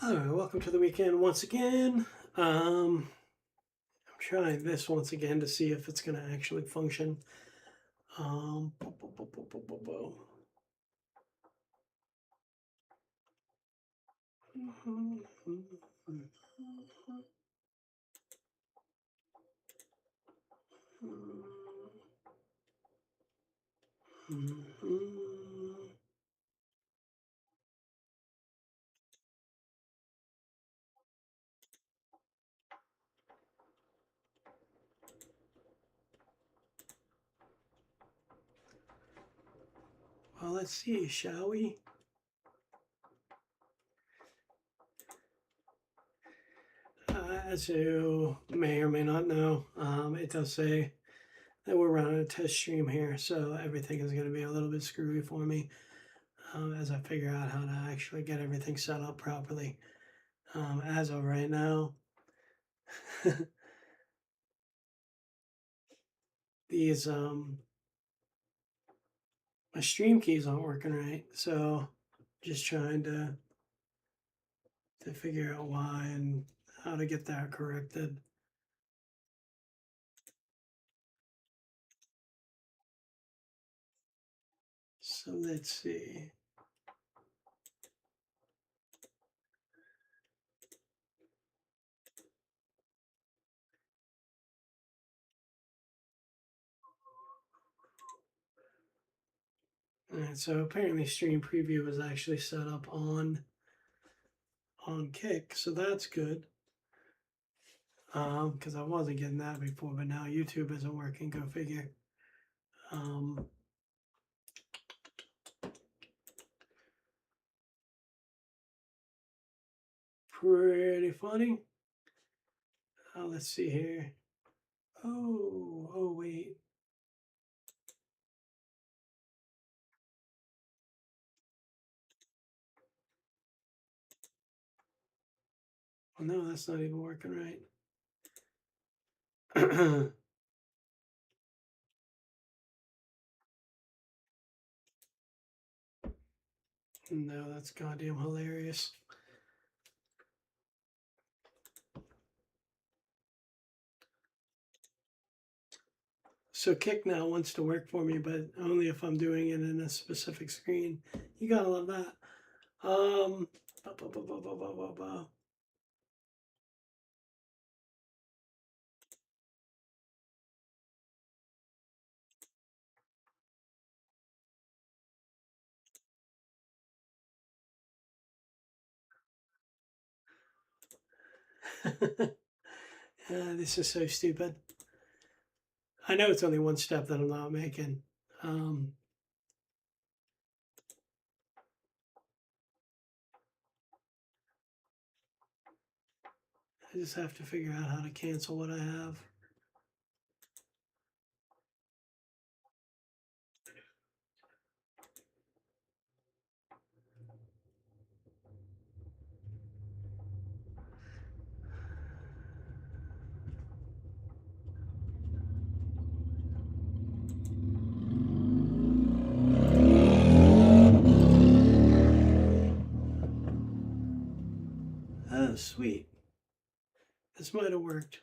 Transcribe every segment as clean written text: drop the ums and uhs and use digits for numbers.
All right, welcome to the weekend once again. I'm trying this once again to see if it's going to actually function. Bo- bo- bo- bo- bo- bo- bo. Well, let's see, shall we? As you may or may not know, it does say that we're running a test stream here, so everything is going to be a little bit screwy for me as I figure out how to actually get everything set up properly. As of right now, these my stream keys aren't working right, so just trying to figure out why and how to get that corrected. So let's see. All right, so apparently stream preview was actually set up on Kick, so that's good. Because I wasn't getting that before, but now YouTube isn't working. Go figure. Um, Pretty funny. Let's see here. Oh, wait. Well, no, that's not even working right. No, that's goddamn hilarious. So Kick now wants to work for me, but only if I'm doing it in a specific screen. You gotta love that. Um, ba, ba, ba, ba, ba, ba, ba, ba. This is so stupid. I know it's only one step that I'm not making. Um, I just have to figure out how to cancel what I have. Oh, sweet. This might have worked.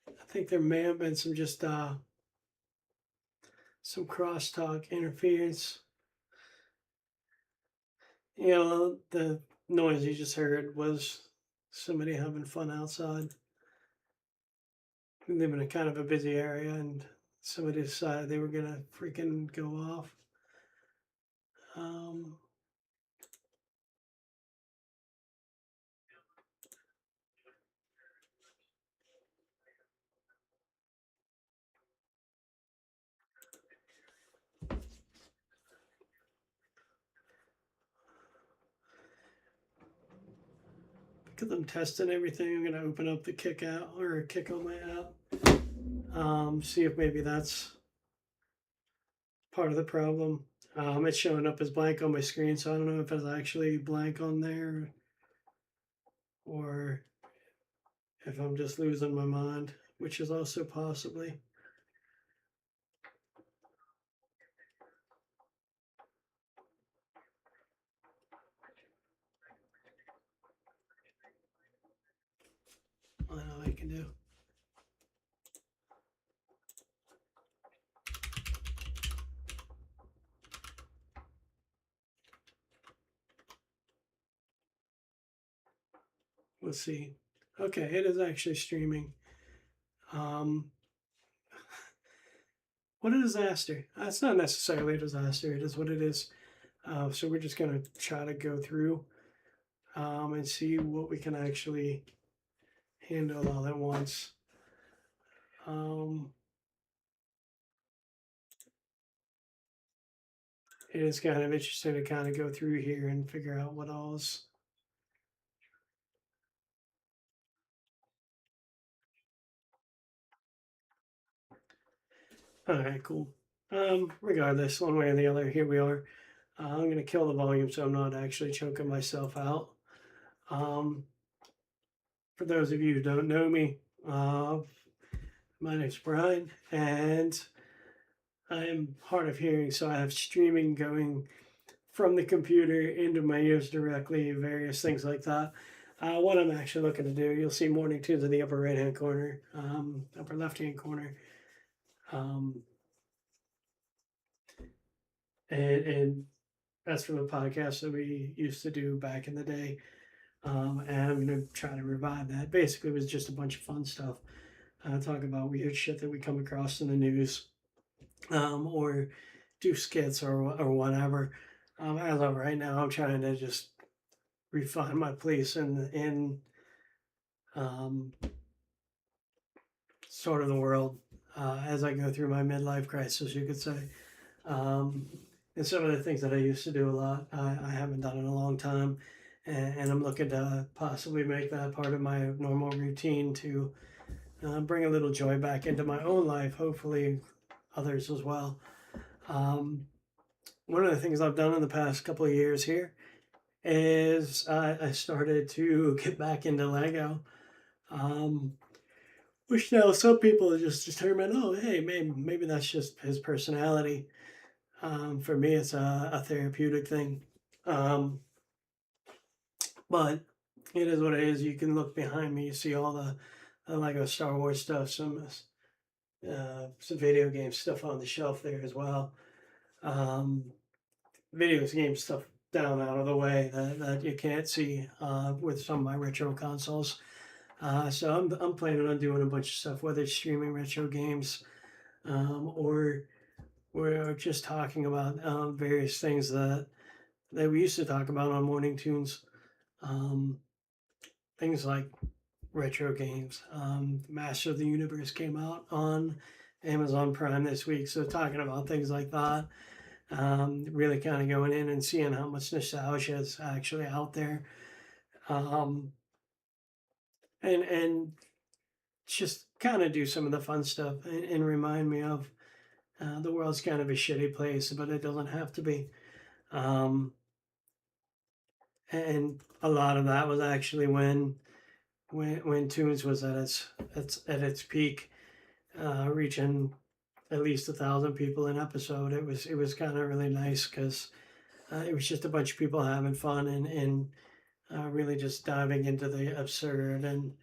I think there may have been some crosstalk interference. You know, the noise you just heard was somebody having fun outside. We live in a kind of a busy area, and somebody decided they were gonna freaking go off. Um, because I'm testing everything, I'm gonna open up the Kick out or Kick on my app. See if maybe that's part of the problem. It's showing up as blank on my screen, so I don't know if it's actually blank on there or if I'm just losing my mind, which is also possibly. I know I can do. Let's see. Okay, it is actually streaming. Um, what a disaster. It's not necessarily a disaster. It is what it is. So we're just going to try to go through and see what we can actually handle all at once. Um, it is kind of interesting to kind of go through here and figure out what all's. All right, cool. Regardless, one way or the other, here we are. I'm going to kill the volume so I'm not actually choking myself out. Um, for those of you who don't know me, my name's Brian, and I am hard of hearing, so I have streaming going from the computer into my ears directly, various things like that. What I'm actually looking to do, you'll see Morning Tunes in the upper right hand corner, upper left hand corner. Um, and that's from a podcast that we used to do back in the day. And I'm going to try to revive that. Basically, it was just a bunch of fun stuff. Talk about weird shit that we come across in the news, or do skits or whatever. As of right now, I'm trying to just refine my place in um, sort of the world as I go through my midlife crisis, you could say. Um, and some of the things that I used to do a lot, I haven't done in a long time. And I'm looking to possibly make that part of my normal routine to bring a little joy back into my own life, hopefully others as well. One of the things I've done in the past couple of years here is I started to get back into Lego. Which now some people just determine, oh, hey, maybe that's just his personality. For me, it's a therapeutic thing. But it is what it is. You can look behind me, you see all the Lego Star Wars stuff, some video game stuff on the shelf there as well. Um, Video game stuff down out of the way that you can't see with some of my retro consoles. So I'm planning on doing a bunch of stuff, whether it's streaming retro games or we're just talking about various things that we used to talk about on Morning Tunes. Um, Things like retro games. Master of the Universe came out on Amazon Prime this week, so talking about things like that. Really kind of going in and seeing how much nostalgia is actually out there. Um, and just kind of do some of the fun stuff and remind me of the world's kind of a shitty place, but it doesn't have to be. Um, and a lot of that was actually when Toons was at its peak, reaching at least 1,000 people an episode. It was kind of really nice because it was just a bunch of people having fun and really just diving into the absurd and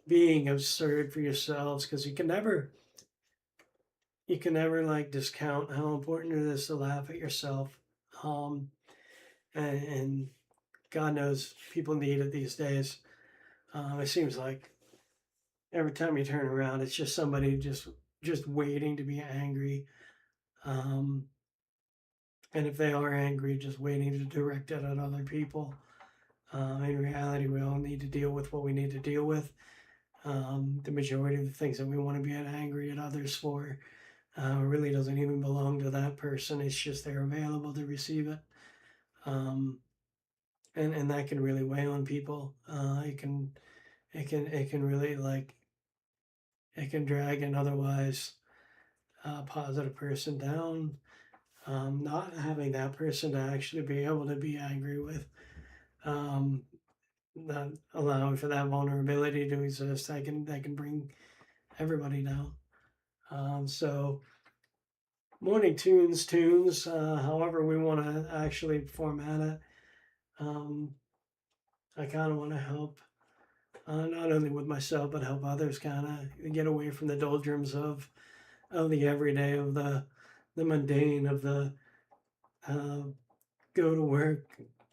being absurd for yourselves because you can never like discount how important it is to laugh at yourself. Um, and God knows people need it these days. It seems like every time you turn around, it's just somebody just waiting to be angry. Um, and if they are angry, just waiting to direct it at other people. In reality, we all need to deal with what we need to deal with. The majority of the things that we want to be angry at others for really doesn't even belong to that person. It's just they're available to receive it. Um, and that can really weigh on people. It can really like it can drag an otherwise positive person down. Not having that person to actually be able to be angry with, um, not allowing for that vulnerability to exist, that can bring everybody down. So Morning Tunes, however we want to actually format it. I kind of want to help not only with myself, but help others kind of get away from the doldrums of the everyday, of the mundane, of the uh, go to work,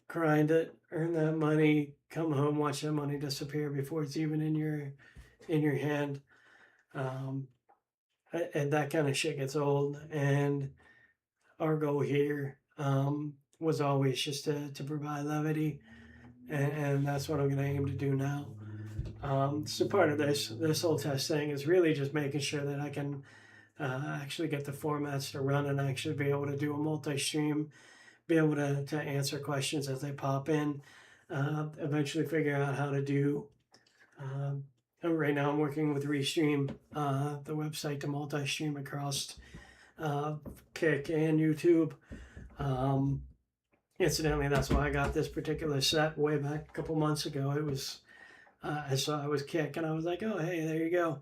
grind it, earn that money, come home, watch that money disappear before it's even in your hand. Um, and that kind of shit gets old. And our goal here was always just to provide levity, and that's what I'm going to aim to do now. So part of this whole test thing is really just making sure that I can actually get the formats to run and actually be able to do a multi-stream, be able to answer questions as they pop in, eventually figure out how to do. Right now, I'm working with Restream, the website, to multi-stream across Kick and YouTube. Um, Incidentally, that's why I got this particular set way back a couple months ago. It was I saw it was Kick, and I was like, oh hey, there you go.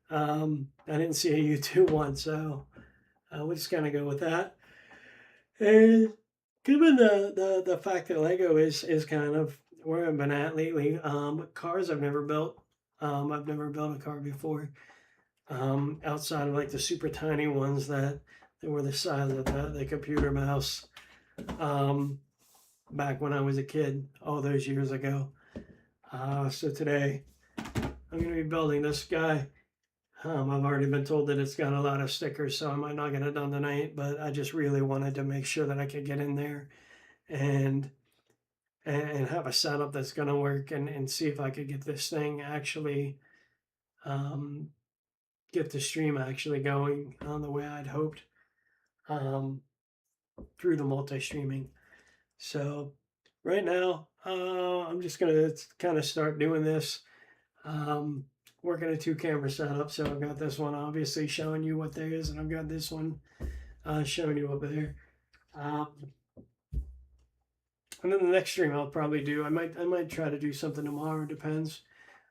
I didn't see a YouTube one, so we'll just kind of go with that. And given the fact that Lego is kind of where I've been at lately, cars I've never built. I've never built a car before, outside of like the super tiny ones that were the size of the computer mouse. Back when I was a kid, all those years ago. So today, I'm going to be building this guy. I've already been told that it's got a lot of stickers, so I might not get it done tonight, but I just really wanted to make sure that I could get in there and have a setup that's going to work, and see if I could get this thing actually, um, get the stream actually going the way I'd hoped, um, through the multi-streaming. So right now, I'm just going to kind of start doing this. Working a 2 camera setup, so I've got this one obviously showing you what there is, and I've got this one showing you over there. And then the next stream I'll probably do, I might try to do something tomorrow. Depends.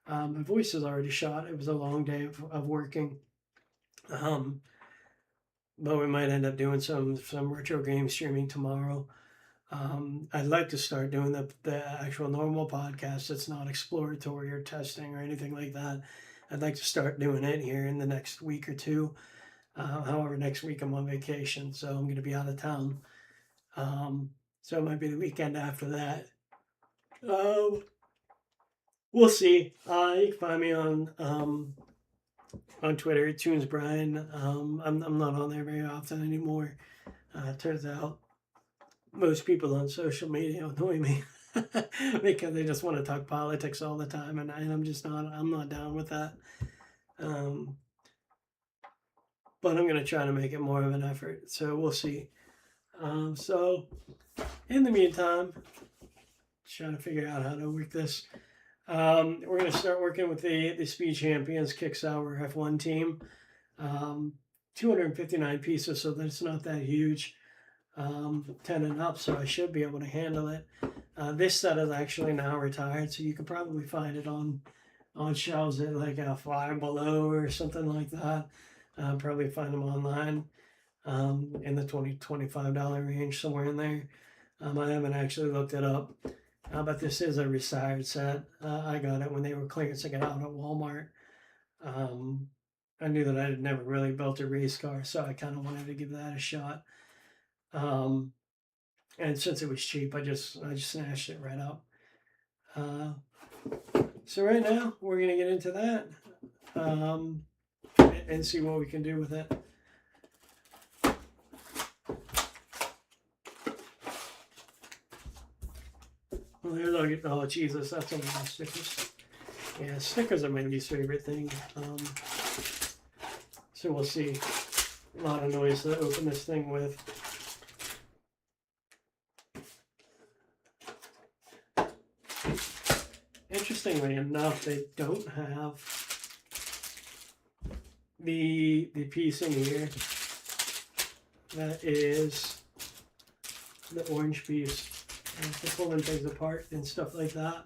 My voice is already shot. It was a long day of working, but we might end up doing some retro game streaming tomorrow. I'd like to start doing the actual normal podcast that's not exploratory or testing or anything like that. I'd like to start doing it here in the next week or two. However, next week I'm on vacation, so I'm going to be out of town. So it might be the weekend after that. We'll see. You can find me on Twitter, Toons Brian. I'm not on there very often anymore. Turns out most people on social media annoy me because they just want to talk politics all the time, and I'm just not. I'm not down with that. But I'm gonna try to make it more of an effort. So we'll see. So in the meantime, trying to figure out how to work this. We're gonna start working with the Speed Champions Kick Sauer F1 team. 259 pieces, so that's not that huge. 10 and up, so I should be able to handle it. This set is actually now retired, so you can probably find it on shelves at like a Five Below or something like that. Probably find them online, in the $20-25 range, somewhere in there. I haven't actually looked it up, but this is a retired set. I got it when they were clearancing it out at Walmart. I knew that I had never really built a race car, so I kind of wanted to give that a shot. And since it was cheap, I just snatched it right up. So right now we're gonna get into that, and see what we can do with it. Well, there's oh Jesus, that's a lot of stickers. Yeah, stickers are my least favorite thing. So we'll see. A lot of noise to open this thing with. Interestingly enough, they don't have the piece in here that is the orange piece for pulling things apart and stuff like that.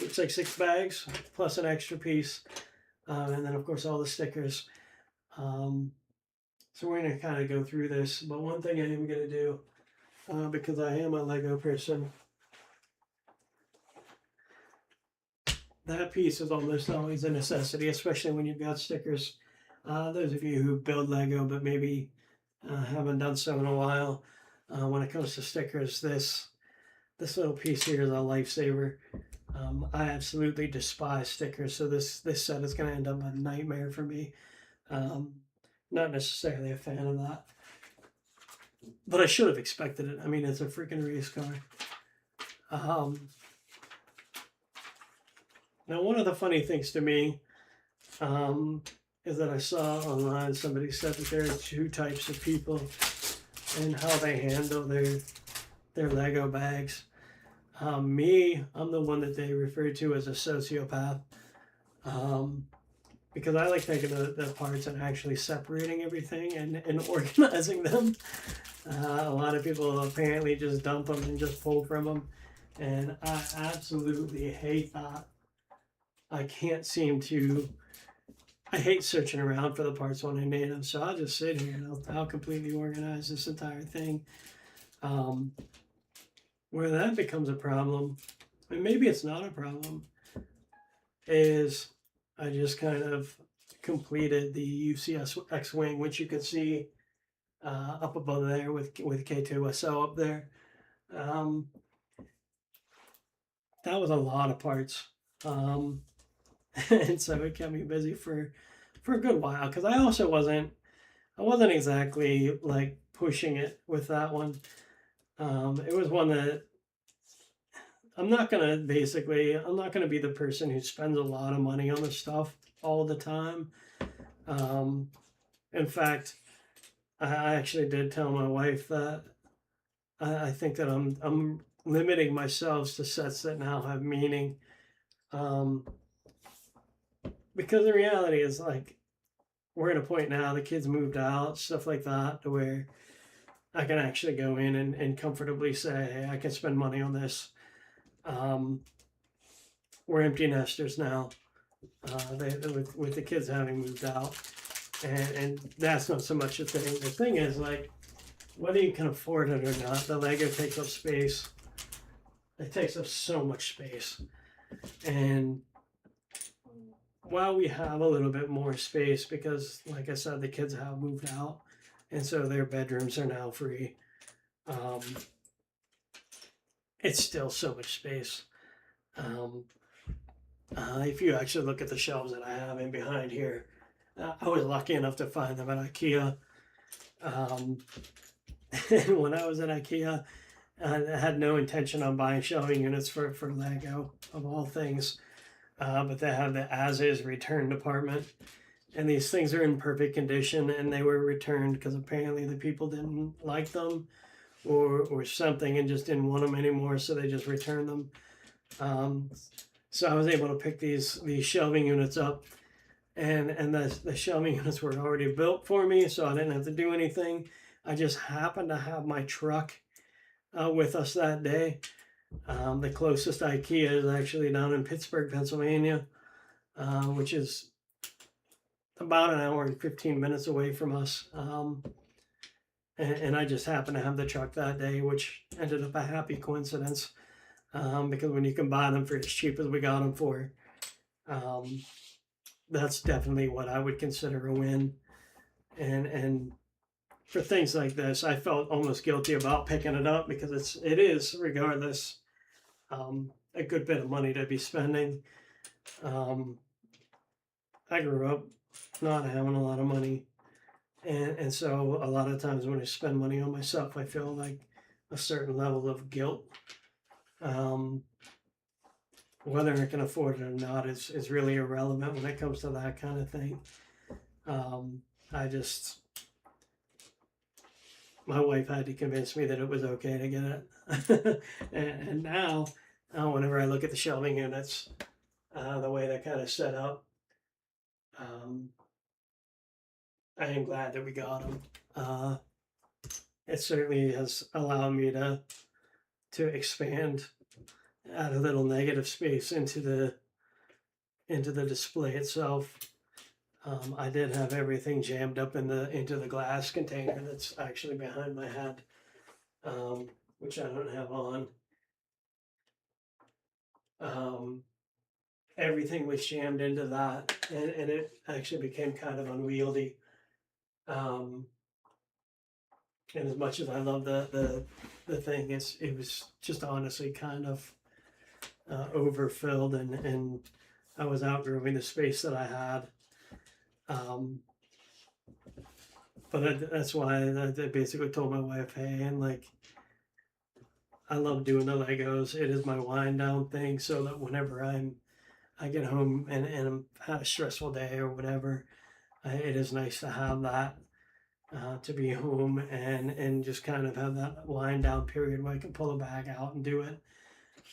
It's like 6 bags plus an extra piece, and then of course all the stickers. So we're going to kind of go through this, but one thing I am going to do, because I am a Lego person, that piece is almost always a necessity, especially when you've got stickers. Those of you who build Lego but maybe haven't done so in a while, when it comes to stickers, this little piece here is a lifesaver. I absolutely despise stickers, so this set is going to end up a nightmare for me. Um, Not necessarily a fan of that, but I should have expected it. I mean, it's a freaking race car. Um, Now, one of the funny things to me um, is that I saw online somebody said that there are two types of people and how they handle their Lego bags. Me, I'm the one that they refer to as a sociopath. Um, because I like taking the parts and actually separating everything and organizing them. A lot of people apparently just dump them and just pull from them, and I absolutely hate that. I can't seem to. I hate searching around for the parts when I need them, so I'll just sit here and I'll completely organize this entire thing. Um, where that becomes a problem, and maybe it's not a problem, is I just kind of completed the UCS X-Wing, which you can see up above there with K2SO up there. Um, that was a lot of parts, and so it kept me busy for a good while because I wasn't exactly like pushing it with that one. It was one that I'm not gonna be the person who spends a lot of money on the stuff all the time. Um, in fact, I actually did tell my wife that I think that I'm limiting myself to sets that now have meaning. Um, because the reality is like we're at a point now, the kids moved out, stuff like that, to where I can actually go in and comfortably say, hey, I can spend money on this. Um, we're empty nesters now, with the kids having moved out. And that's not so much a thing. The thing is, like, whether you can afford it or not, the Lego takes up space. It takes up so much space. And while we have a little bit more space, because, like I said, the kids have moved out, and so their bedrooms are now free, um, it's still so much space. Um, if you actually look at the shelves that I have in behind here, I was lucky enough to find them at IKEA. Um, and when I was at IKEA, I had no intention on buying shelving units for Lego, of all things. But they have the as is return department. And these things are in perfect condition and they were returned because apparently the people didn't like them or something and just didn't want them anymore. So they just returned them. Um, so I was able to pick these shelving units up, and the shelving units were already built for me, so I didn't have to do anything. I just happened to have my truck with us that day. The closest IKEA is actually down in Pittsburgh, Pennsylvania, which is about an hour and 15 minutes away from us. And I just happened to have the truck that day, which ended up a happy coincidence, because when you can buy them for as cheap as we got them for, um, that's definitely what I would consider a win. And for things like this, I felt almost guilty about picking it up because it is regardless a good bit of money to be spending. Um, I grew up not having a lot of money, and so a lot of times when I spend money on myself, I feel like a certain level of guilt. Um, Whether I can afford it or not is really irrelevant when it comes to that kind of thing. Um, I just, my wife had to convince me that it was okay to get it. And now, whenever I look at the shelving units, the way they're kind of set up, um, I am glad that we got them. Uh, it certainly has allowed me to expand, add a little negative space into the display itself. I did have everything jammed up into the glass container that's actually behind my head, which I don't have on. Um, everything was jammed into that, and it actually became kind of unwieldy. Um, and as much as I love the thing, it was just honestly kind of overfilled, and I was outgrowing the space that I had. Um, but that's why I basically told my wife, hey, and like I love doing the Legos. It is my wind down thing, so that whenever I get home and I'm had a stressful day or whatever, it is nice to have that to be home and just kind of have that wind down period where I can pull a bag out and do it.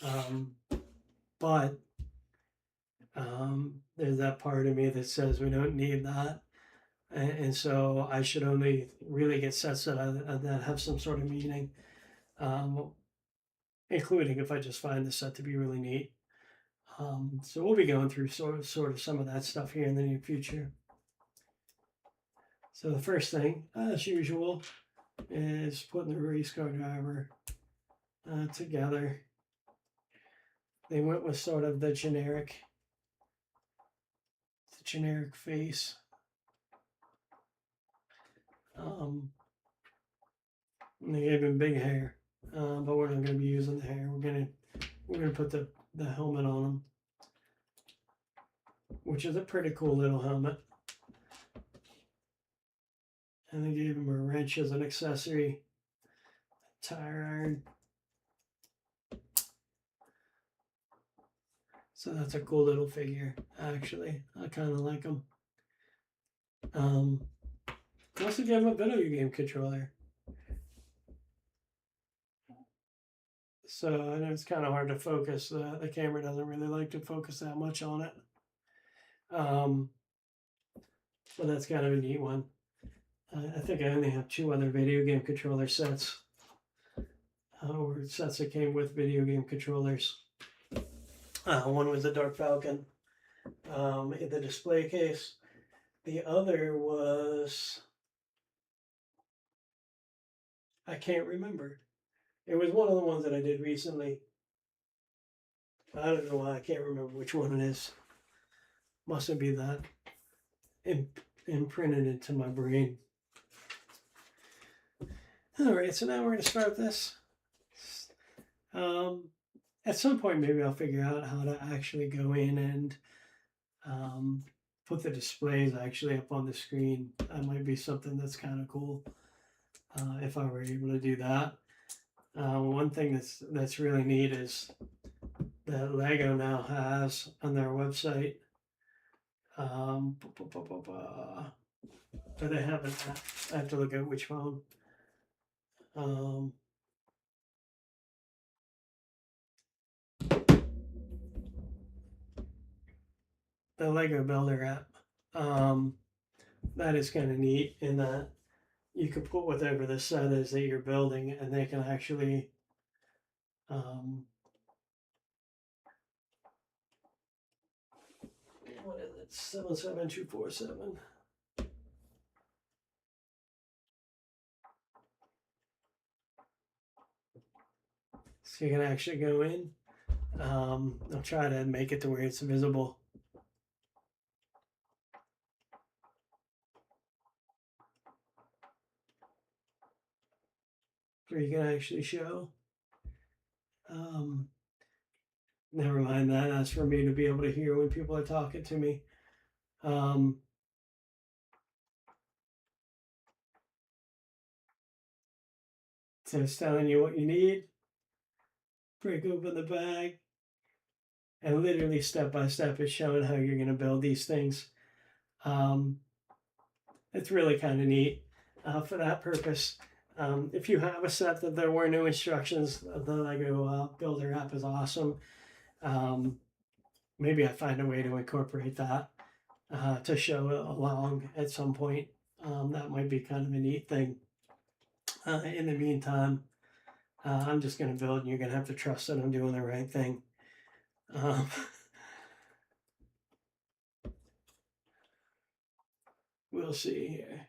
Um, but there's that part of me that says we don't need that, and so I should only really get sets that have some sort of meaning, um, including if I just find the set to be really neat. So we'll be going through sort of some of that stuff here in the near future. So the first thing, as usual, is putting the race car driver together. They went with sort of the generic face. And they gave him big hair, but we're not going to be using the hair. We're gonna put the helmet on him, which is a pretty cool little helmet. And they gave him a wrench as an accessory, tire iron. So that's a cool little figure, actually. I kind of like him. They also gave him a video game controller. So I know it's kind of hard to focus. The camera doesn't really like to focus that much on it. But that's kind of a neat one. I think I only have 2 other video game controller sets, or sets that came with video game controllers. One was the Dark Falcon in the display case. The other was, I can't remember. It was one of the ones that I did recently. I don't know why I can't remember which one it is. Mustn't be that imprinted into my brain. All right, so now we're going to start this. At some point, maybe I'll figure out how to actually go in and put the displays actually up on the screen. That might be something that's kind of cool if I were able to do that. One thing that's really neat is that Lego now has on their website. But they have an app. I have to look at which phone. The Lego Builder app. That is kind of neat in that you can put whatever the set is that you're building, and they can actually what is it? 77247. So you can actually go in. I'll try to make it to where it's visible. Where you can actually show. Never mind that. That's for me to be able to hear when people are talking to me. So it's telling you what you need. Break open the bag. And literally step by step, it's showing how you're going to build these things. It's really kind of neat for that purpose. If you have a set that there were no instructions, the Lego Builder app is awesome. Maybe I find a way to incorporate that to show along at some point. That might be kind of a neat thing. In the meantime, I'm just going to build, and you're going to have to trust that I'm doing the right thing. We'll see here.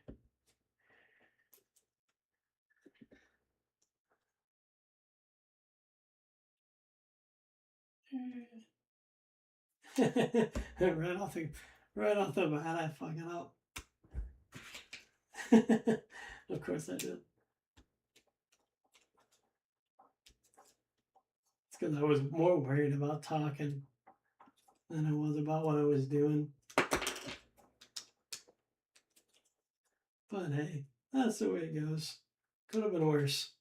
right off the right off the bat, I fuck it up. Of course I did. It's because I was more worried about talking than I was about what I was doing. But hey, that's the way it goes. Could have been worse.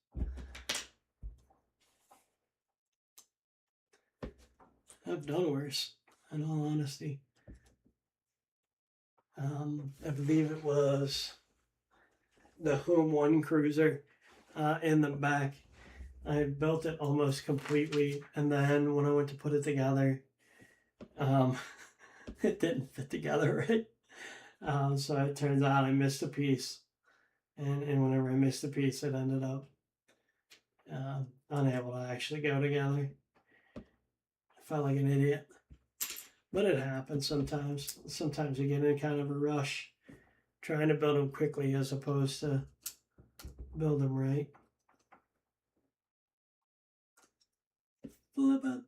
I've done worse, in all honesty. I believe it was the Home One Cruiser in the back. I built it almost completely, and then when I went to put it together, um, it didn't fit together right. So it turns out I missed a piece, and whenever I missed a piece, it ended up unable to actually go together. I felt like an idiot, but it happens sometimes. Sometimes you get in kind of a rush trying to build them quickly as opposed to build them right. Flip it.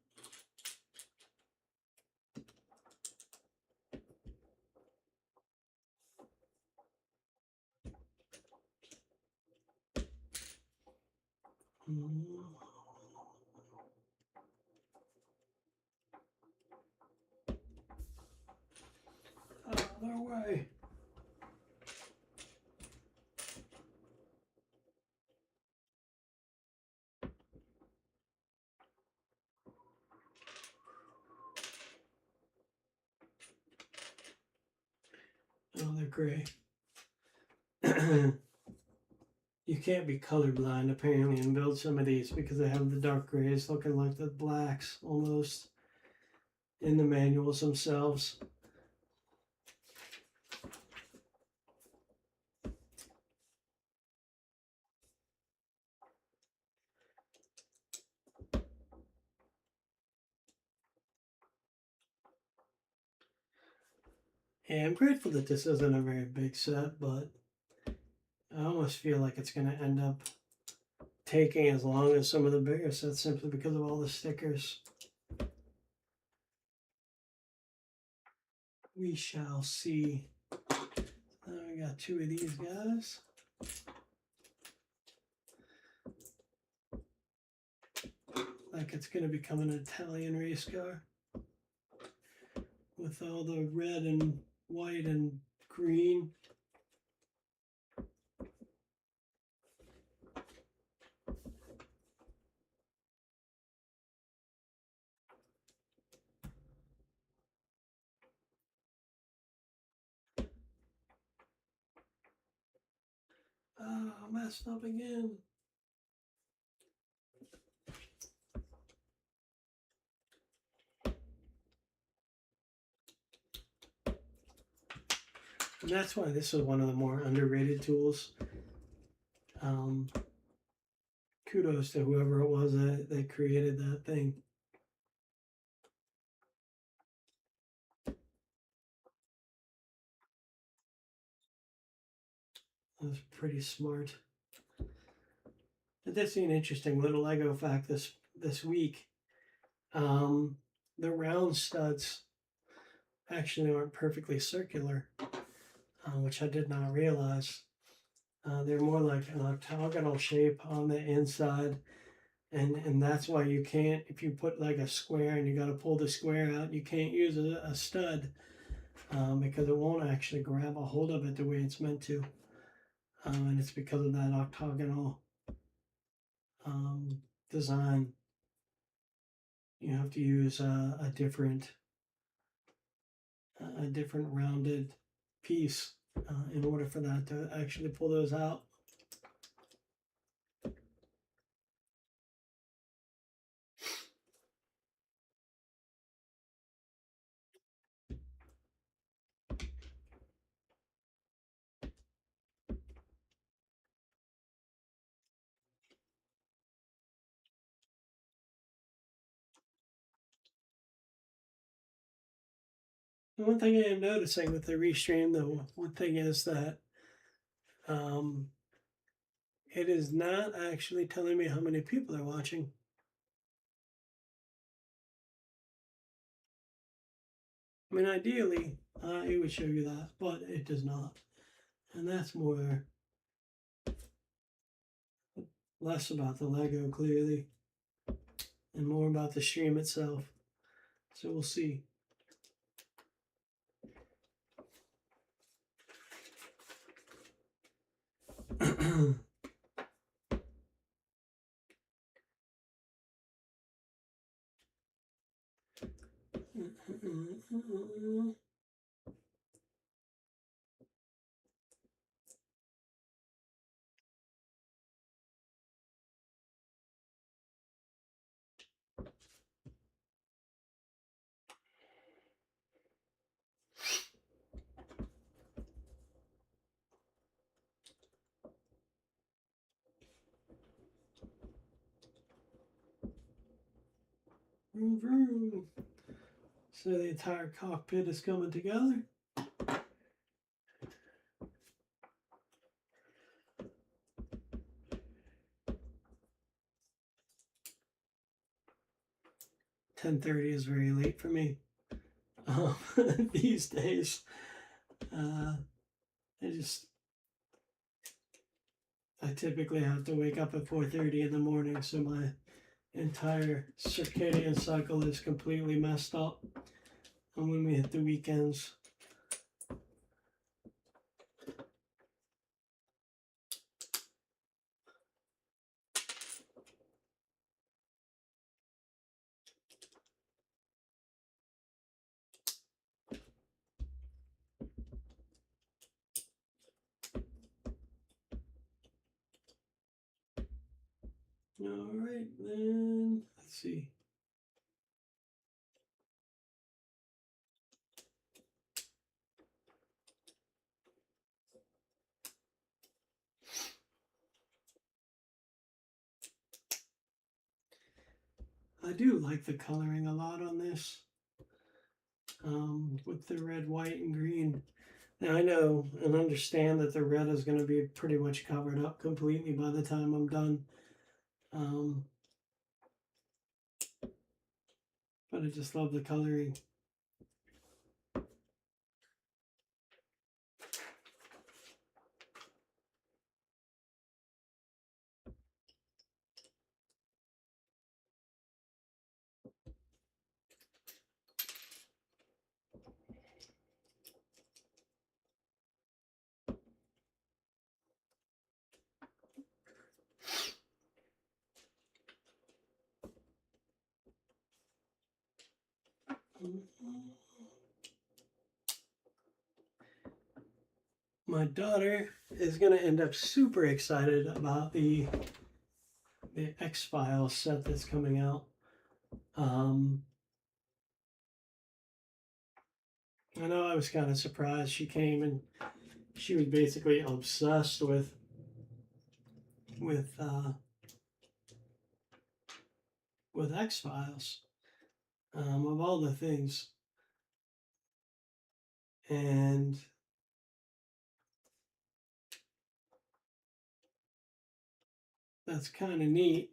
Other way. Oh, they're gray. You can't be colorblind apparently and build some of these because they have the dark grays looking like the blacks almost in the manuals themselves. Yeah, I'm grateful that this isn't a very big set, but I almost feel like it's going to end up taking as long as some of the bigger sets simply because of all the stickers. We shall see. We got two of these guys. Like it's going to become an Italian race car with all the red and white and green. Oh, messed up again. And that's why this is one of the more underrated tools. Kudos to whoever it was that created that thing. That was pretty smart. I did see an interesting little Lego fact this week. The round studs actually aren't perfectly circular, which I did not realize. They're more like an octagonal shape on the inside, and that's why you can't, if you put like a square and you got to pull the square out, you can't use a stud because it won't actually grab a hold of it the way it's meant to, and it's because of that octagonal design. You have to use a different rounded piece in order for that to actually pull those out. The one thing I am noticing with the restream, though, one thing is that um, it is not actually telling me how many people are watching. I mean, ideally, it would show you that, but it does not. And that's more, less about the Lego, clearly, and more about the stream itself. So we'll see. Vroom, vroom. So the entire cockpit is coming together. "10:30 is very late for me these days. I typically have to wake up at 4:30 in the morning, so my entire circadian cycle is completely messed up. And when we hit the weekends, all right, then let's see. I do like the coloring a lot on this, with the red, white, and green. Now I know and understand that the red is going to be pretty much covered up completely by the time I'm done. But I just love the coloring. My daughter is going to end up super excited about the X-Files set that's coming out. I know I was kind of surprised. She came and she was basically obsessed with uh, with X-Files, of all the things, and that's kind of neat.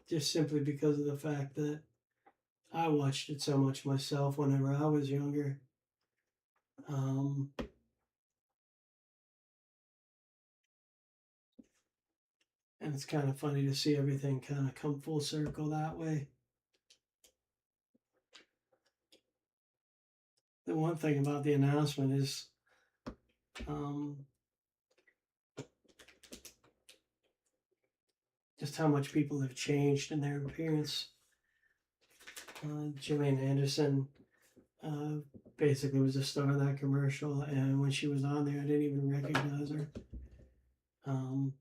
Just simply because of the fact that I watched it so much myself whenever I was younger. Um, and it's kind of funny to see everything kind of come full circle that way. The one thing about the announcement is just how much people have changed in their appearance. Gillian Anderson basically was the star of that commercial, and when she was on there, I didn't even recognize her. And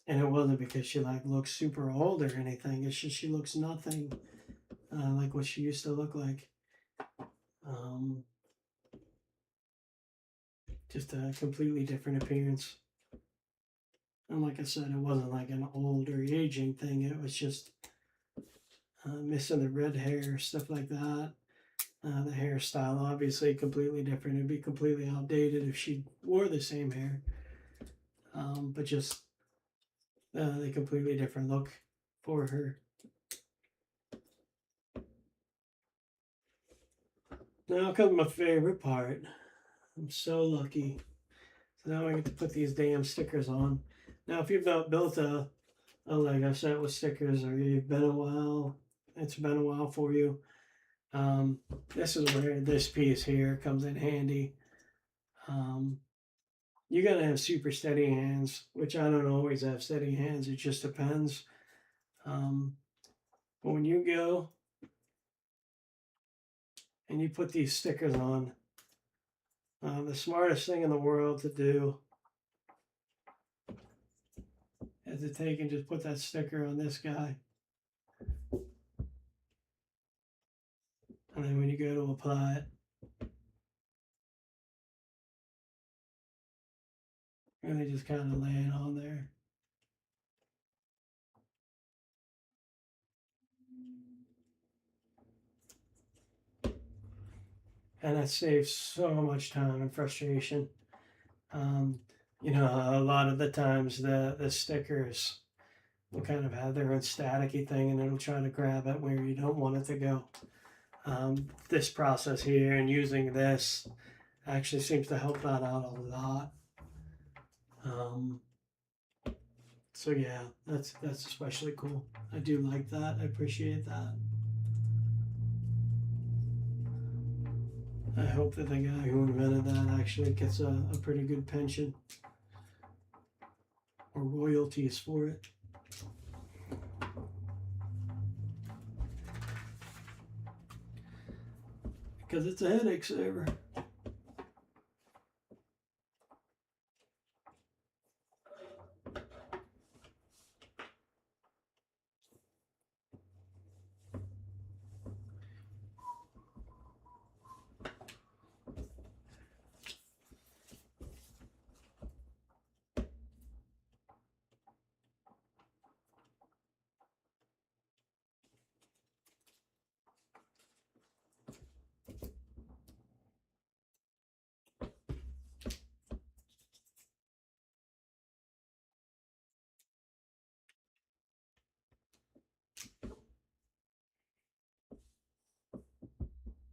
it wasn't because she like looks super old or anything. It's just she looks nothing like what she used to look like. Just a completely different appearance. And like I said, it wasn't like an old or aging thing. It was just missing the red hair, stuff like that. The hairstyle, obviously, completely different. It'd be completely outdated if she wore the same hair. But just the completely different look for her. Now comes my favorite part. I'm so lucky. So now I get to put these damn stickers on. Now, if you've not built a Lego set with stickers, or you've been a while, it's been a while for you. This is where this piece here comes in handy. Um, you gotta have super steady hands, which I don't always have steady hands. It just depends. Um, but when you go and you put these stickers on, the smartest thing in the world to do is to take and just put that sticker on this guy. And then when you go to apply it, really just kind of lay it on there. And that saves so much time and frustration. Um, a lot of the times the stickers will kind of have their own staticky thing, and it'll try to grab it where you don't want it to go. This process here and using this actually seems to help that out a lot. Um, so yeah, that's especially cool. I do like that. I appreciate that. I hope that the guy who invented that actually gets a pretty good pension or royalties for it. Because it's a headache saver.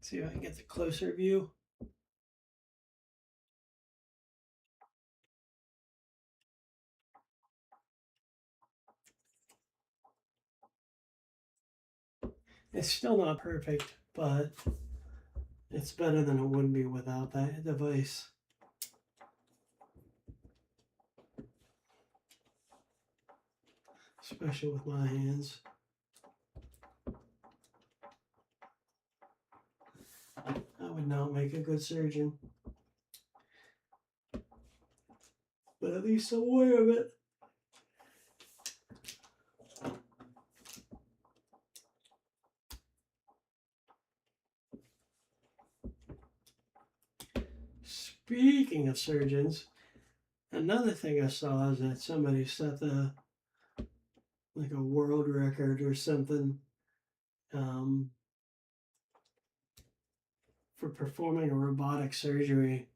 See if I can get the closer view. It's still not perfect, but it's better than it would be without that device. Especially with my hands. I would not make a good surgeon. But at least I'm aware of it. Speaking of surgeons, another thing I saw is that somebody set like a world record or something um, for performing a robotic surgery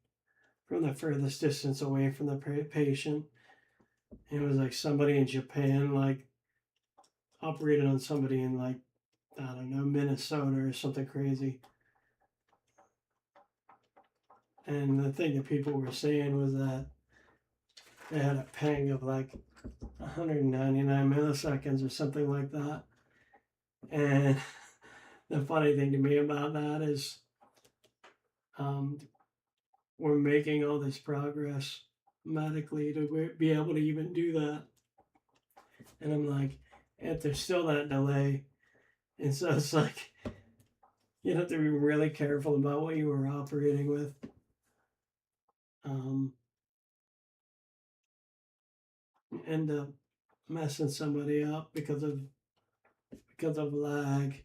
from the furthest distance away from the patient. It was like somebody in Japan, like operated on somebody in like, I don't know, Minnesota or something crazy. And the thing that people were saying was that they had a ping of like 199 milliseconds or something like that. And the funny thing to me about that is um, we're making all this progress medically to be able to even do that. And I'm like, if there's still that delay. And so it's like, you have to be really careful about what you were operating with. End up messing somebody up because of lag.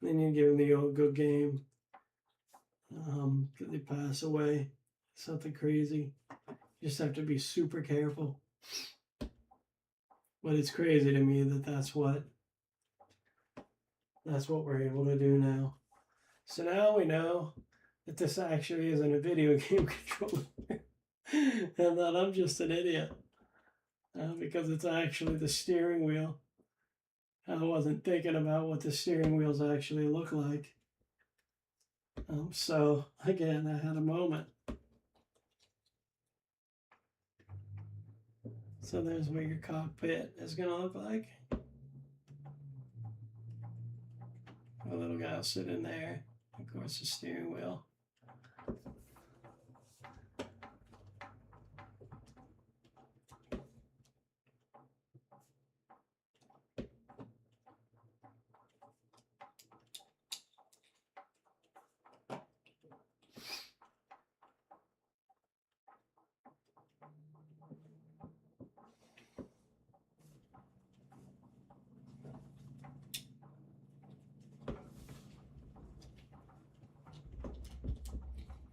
Then you give them the old good game. They pass away. Something crazy. You just have to be super careful. But it's crazy to me that that's what we're able to do now. So now we know that this actually isn't a video game controller, and that I'm just an idiot because it's actually the steering wheel. I wasn't thinking about what the steering wheels actually look like. So again, I had a moment. So there's what your cockpit is going to look like. A little guy will sit in there. Of course, the steering wheel.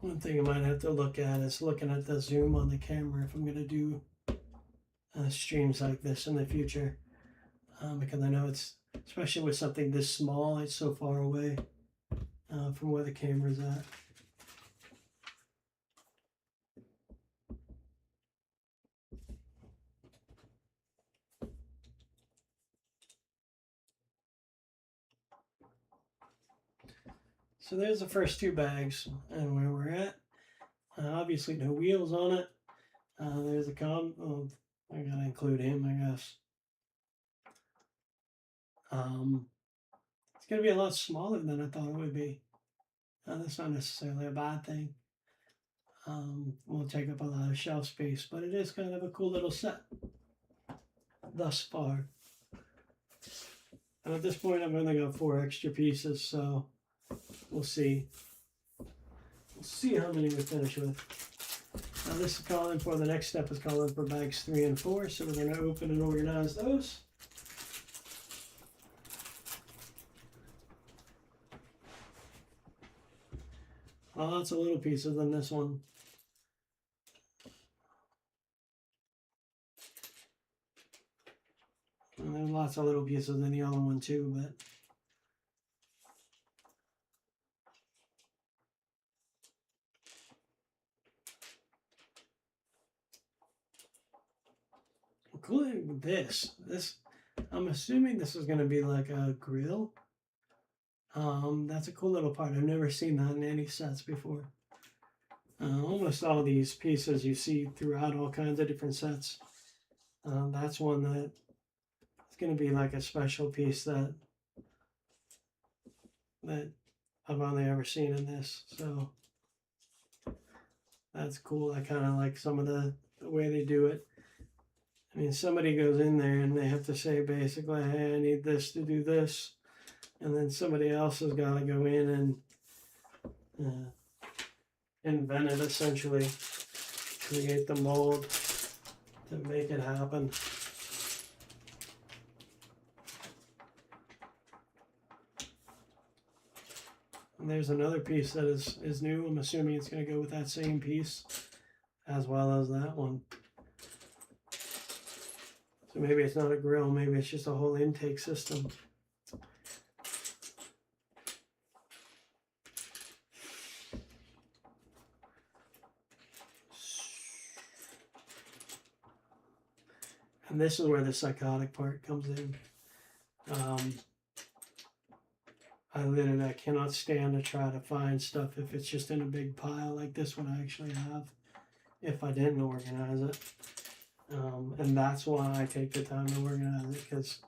One thing I might have to look at is looking at the zoom on the camera if I'm going to do streams like this in the future. Because I know it's, especially with something this small, it's so far away from where the camera's at. So there's the first two bags and where we're at. Obviously no wheels on it. There's a oh, I gotta include him, I guess. It's gonna be a lot smaller than I thought it would be. That's not necessarily a bad thing. Won't take up a lot of shelf space, but it is kind of a cool little set thus far. And at this point, I've only got 4 extra pieces, so we'll see. We'll see how many we finish with. Now this is calling for, the next step is calling for bags 3 and 4, so we're going to open and organize those. Lots of little pieces in this one. And there's lots of little pieces in the other one too, but including this, I'm assuming this is going to be like a grill. That's a cool little part. I've never seen that in any sets before. Almost all these pieces you see throughout all kinds of different sets. That's one that it's going to be like a special piece that I've only ever seen in this. So that's cool. I kind of like some of the way they do it. I mean, somebody goes in there and they have to say basically, hey, I need this to do this. And then somebody else has got to go in and invent it, essentially. Create the mold to make it happen. And there's another piece that is new. I'm assuming it's going to go with that same piece as well as that one. So maybe it's not a grill, maybe it's just a whole intake system. And this is where the psychotic part comes in. I cannot stand to try to find stuff if it's just in a big pile like this one I actually have, if I didn't organize it. And that's why I take the time to organize it, because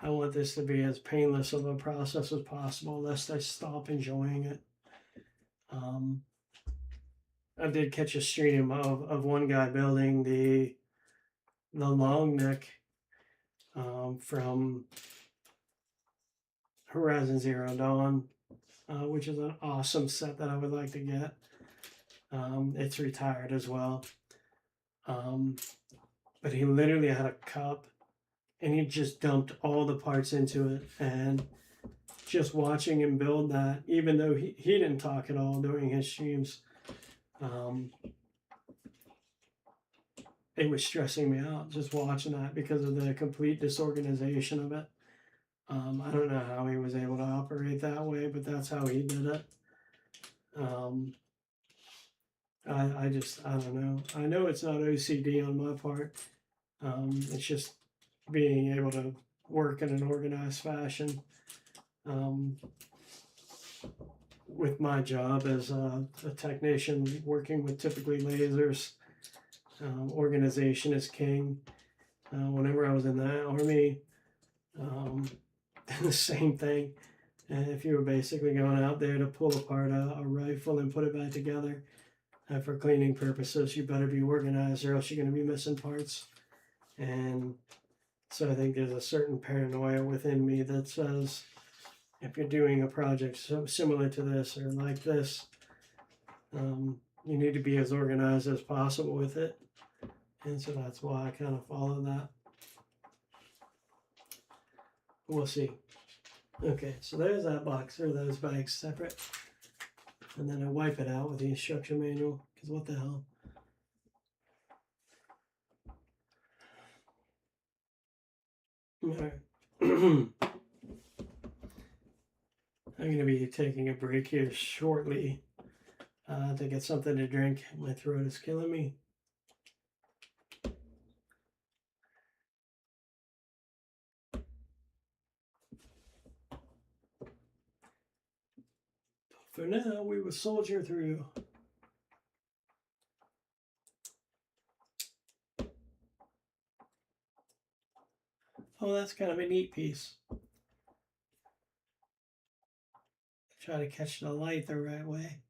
I want this to be as painless of a process as possible, lest I stop enjoying it. I did catch a stream of one guy building the long neck from Horizon Zero Dawn, which is an awesome set that I would like to get. It's retired as well. But he literally had a cup and he just dumped all the parts into it, and just watching him build that, even though he didn't talk at all during his streams, it was stressing me out just watching that because of the complete disorganization of it. I don't know how he was able to operate that way, but that's how he did it. I don't know. I know it's not OCD on my part. It's just being able to work in an organized fashion. with my job as a technician working with typically lasers, organization is king. Whenever I was in the army, um, the same thing. And if you were basically going out there to pull apart a rifle and put it back together for cleaning purposes, you better be organized or else you're going to be missing parts. And so I think there's a certain paranoia within me that says if you're doing a project so similar to this or like this, you need to be as organized as possible with it. And so that's why I kind of follow that. We'll see. Okay, so there's that box, or those bags separate. And then I wipe it out with the instruction manual, because what the hell. Alright. I'm going to be taking a break here shortly to get something to drink. My throat is killing me. For now, we will soldier through. Oh, that's kind of a neat piece. Try to catch the light the right way.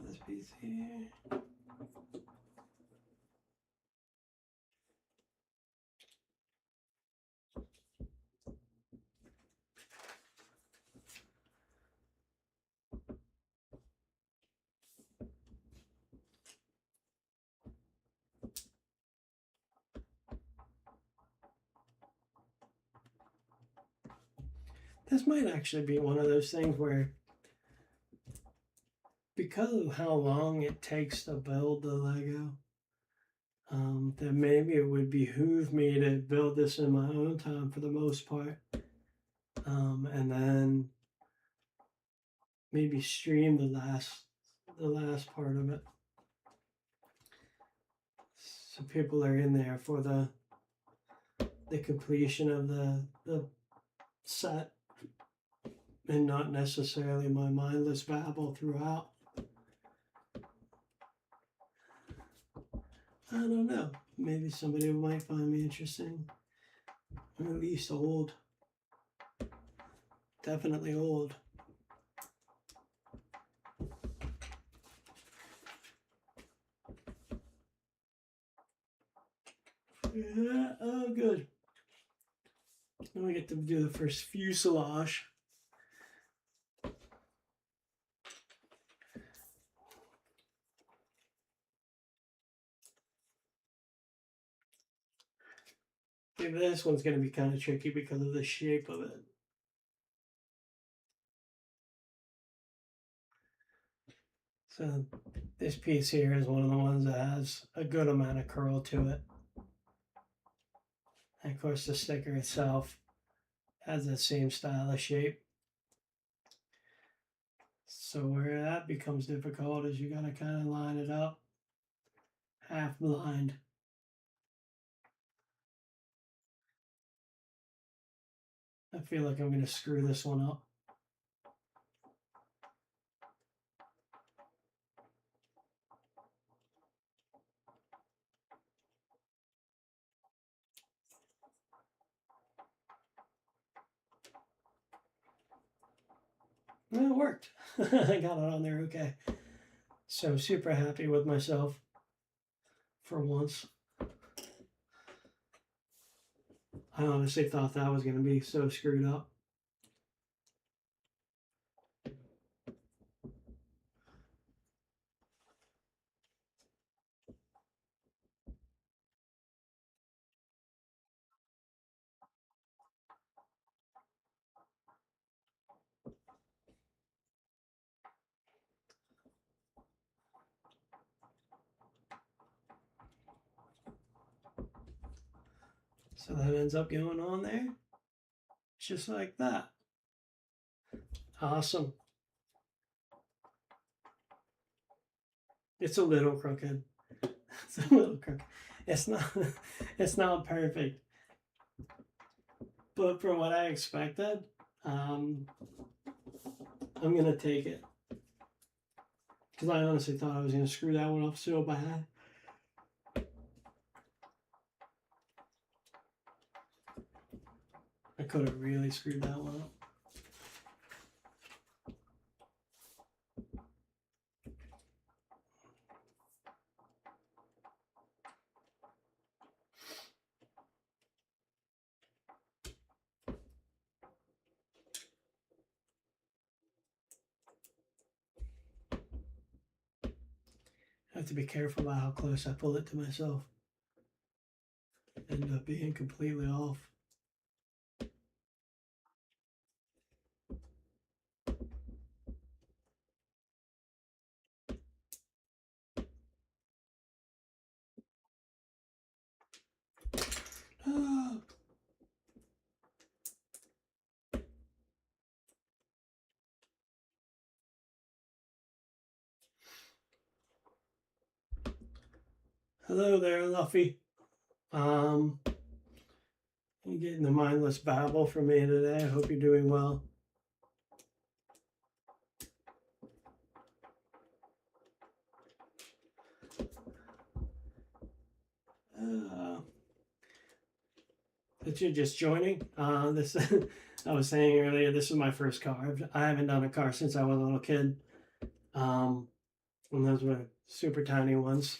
This piece here. This might actually be one of those things where, because of how long it takes to build the Lego, that maybe it would behoove me to build this in my own time for the most part, and then maybe stream the last part of it, so people are in there for the completion of the set, and not necessarily my mindless babble throughout. I don't know. Maybe somebody might find me interesting. I'm at least old. Definitely old. Yeah, oh good. Now we get to do the first fuselage. Maybe this one's going to be kind of tricky because of the shape of it. So this piece here is one of the ones that has a good amount of curl to it. And of course the sticker itself has that same style of shape. So where that becomes difficult is you got to kind of line it up half blind. I feel like I'm going to screw this one up. Well, it worked. I got it on there okay. So super happy with myself for once. I honestly thought that was going to be so screwed up. So that ends up going on there, just like that. Awesome. It's a little crooked. It's a little crooked. It's not. It's not perfect, but for what I expected, um, I'm gonna take it because I honestly thought I was gonna screw that one up so bad. I could have really screwed that one up. I have to be careful about how close I pull it to myself. End up being completely off. Ah. Hello there, Luffy. You getting the mindless babble from me today. I hope you're doing well. Uh, that you're just joining. This I was saying earlier. This is my first car. I haven't done a car since I was a little kid. And those were super tiny ones.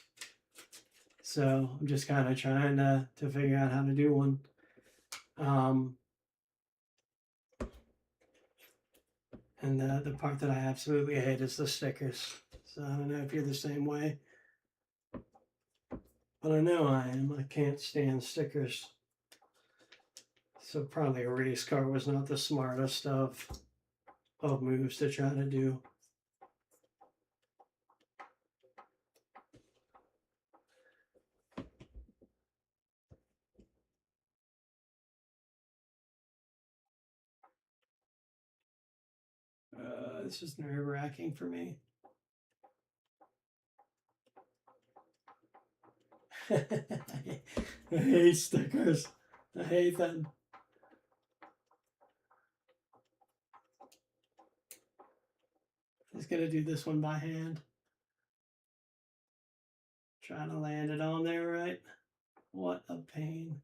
So I'm just kind of trying to figure out how to do one. And the part that I absolutely hate is the stickers. So I don't know if you're the same way. But I know I am. I can't stand stickers. So probably a race car was not the smartest of moves to try to do. This is nerve-wracking for me. I hate stickers. I hate them. Just gonna do this one by hand. Trying to land it on there right. What a pain.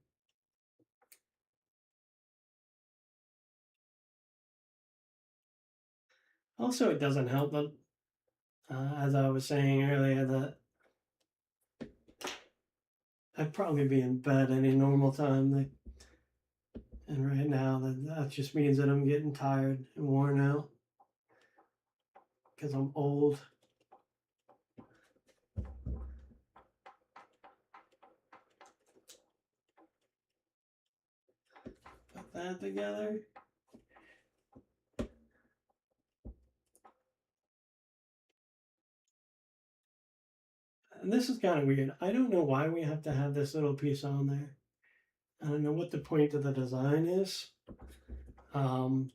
Also, it doesn't help that, as I was saying earlier, that I'd probably be in bed any normal time. And right now, that just means that I'm getting tired and worn out because I'm old. Put that together. And this is kind of weird. I don't know why we have to have this little piece on there. I don't know what the point of the design is. To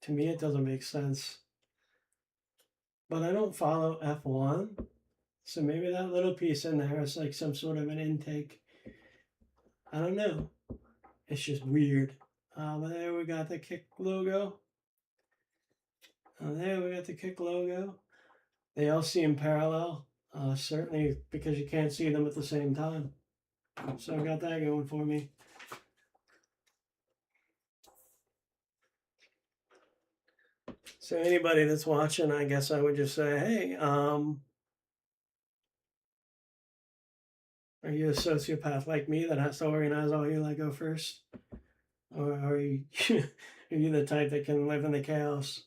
me, it doesn't make sense. But I don't follow F1. So maybe that little piece in there is like some sort of an intake. I don't know. It's just weird. But there we got the Kick logo. There we got the Kick logo. They all seem parallel. Certainly because you can't see them at the same time. So I got that going for me. So anybody that's watching, I guess I would just say, hey, are you a sociopath like me that has to organize all your Lego first? Or are you, are you the type that can live in the chaos?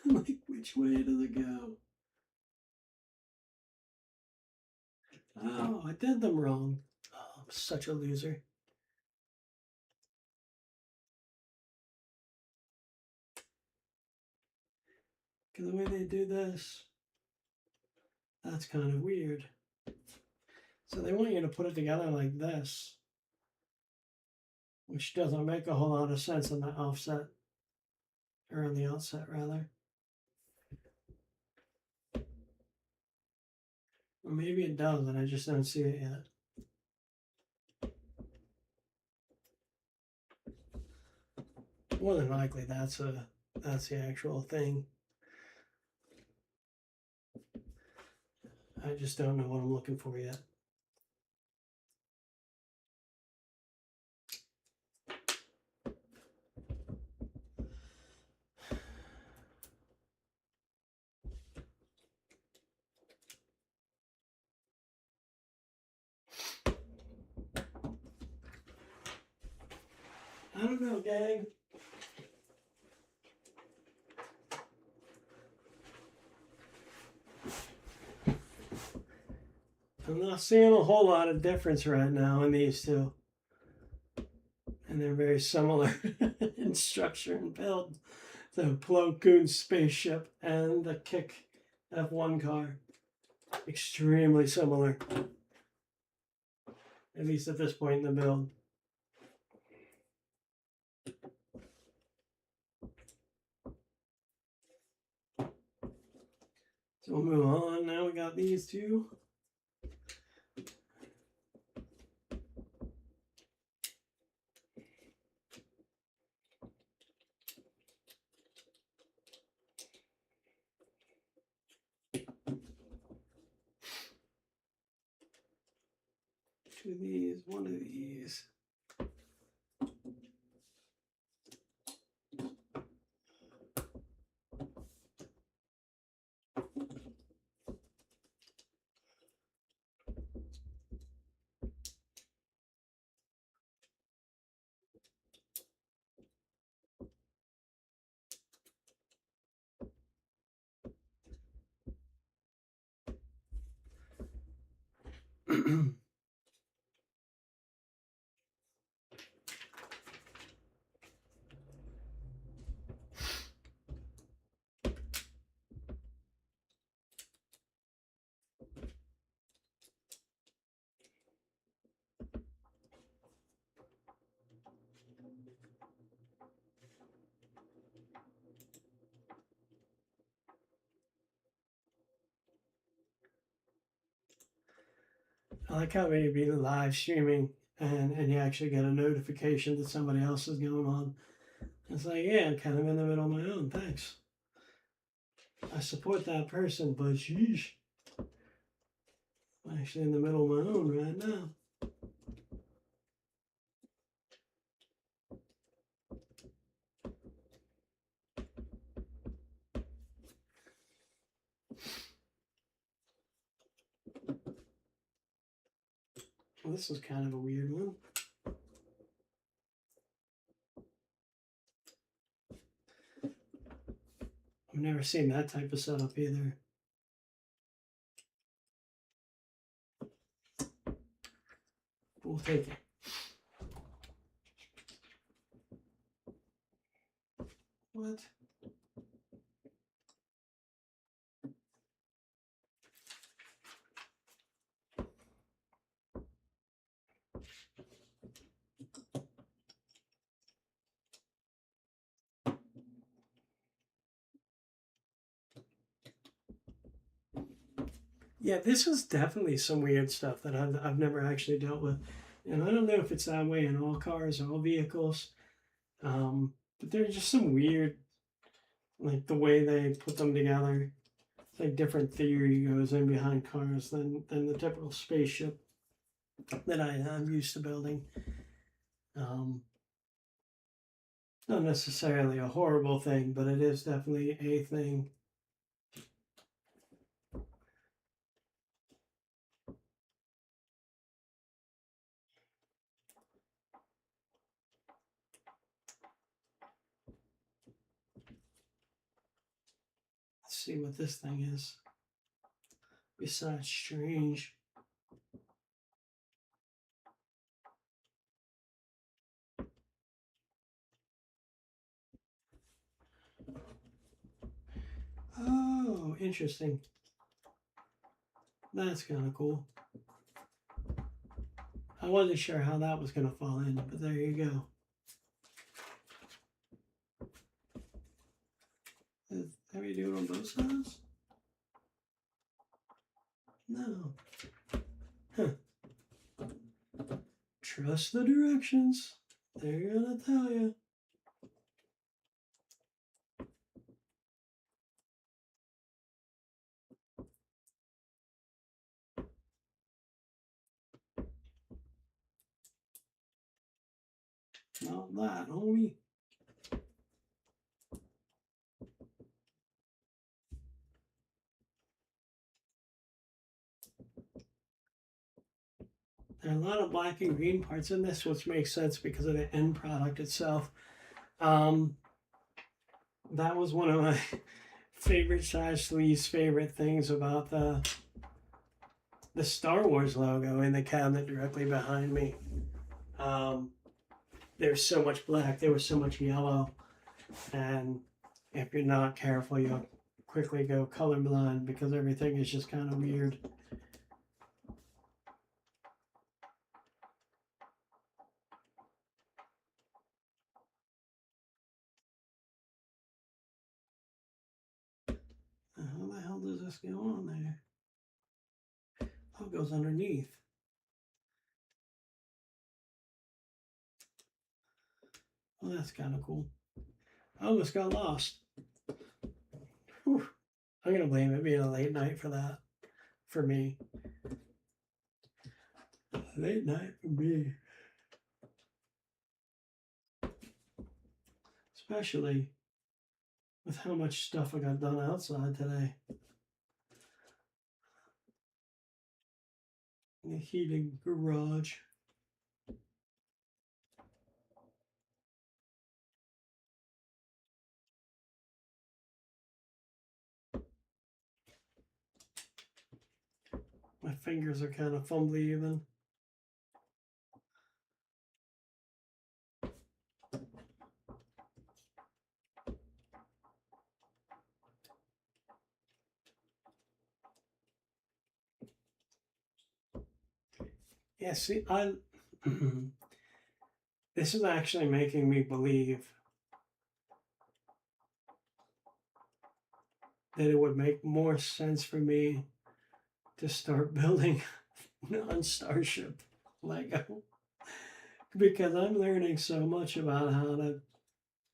Like, which way does it go? Oh, I did them wrong. Oh, I'm such a loser. Because the way they do this, that's kind of weird. So they want you to put it together like this, which doesn't make a whole lot of sense in the offset, or on the outset rather. Or maybe it does, and I just don't see it yet. More than likely, that's the actual thing. I just don't know what I'm looking for yet. I don't know, gang. I'm not seeing a whole lot of difference right now in these two. And they're very similar in structure and build. The Plo Koon spaceship and the Kick F1 car. Extremely similar. At least at this point in the build. So we'll move on. Now we got these two. Two of these, one of these. I like how maybe live streaming and you actually get a notification that somebody else is going on. It's like, yeah, I'm kind of in the middle of my own. Thanks. I support that person, but sheesh. I'm actually in the middle of my own right now. Well, this is kind of a weird one. I've never seen that type of setup either. We'll take it. What? Yeah, this was definitely some weird stuff that I've never actually dealt with. And I don't know if it's that way in all cars or all vehicles. But there's just some weird, like the way they put them together. It's like different theory goes in behind cars than the typical spaceship that I'm used to building. Um, Not necessarily a horrible thing, but it is definitely a thing. see what this thing is. Besides strange. Oh, interesting. That's kind of cool. I wasn't sure how that was going to fall in, but there you go. How you do it on both sides? No. Huh. Trust the directions. They're going to tell you. Not that, homie. There are a lot of black and green parts in this, which makes sense because of the end product itself. That was one of my favorite / least favorite things about the Star Wars logo in the cabinet directly behind me. There was so much black, there was so much yellow, and if you're not careful, you'll quickly go colorblind because everything is just kind of weird. How the hell does this go on there? Oh, it goes underneath. Well, that's kind of cool. I almost got lost. Whew. I'm going to blame it being a late night for that, for me. Late night for me. Especially with how much stuff I got done outside today. The heating garage. My fingers are kind of fumbly even. Yeah, see, this is actually making me believe that it would make more sense for me to start building non-Starship Lego because I'm learning so much about how to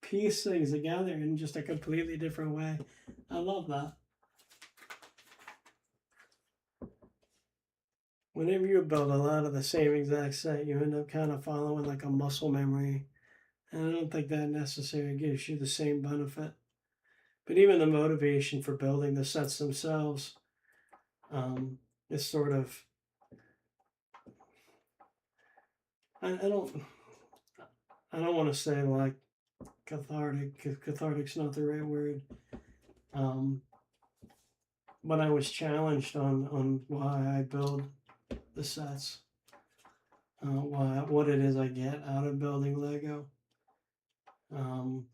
piece things together in just a completely different way. I love that. Whenever you build a lot of the same exact set, you end up kind of following like a muscle memory. And I don't think that necessarily gives you the same benefit. But even the motivation for building the sets themselves is sort of, I don't want to say like cathartic, because cathartic's not the right word. But I was challenged on why I build the sets, what it is I get out of building Lego. And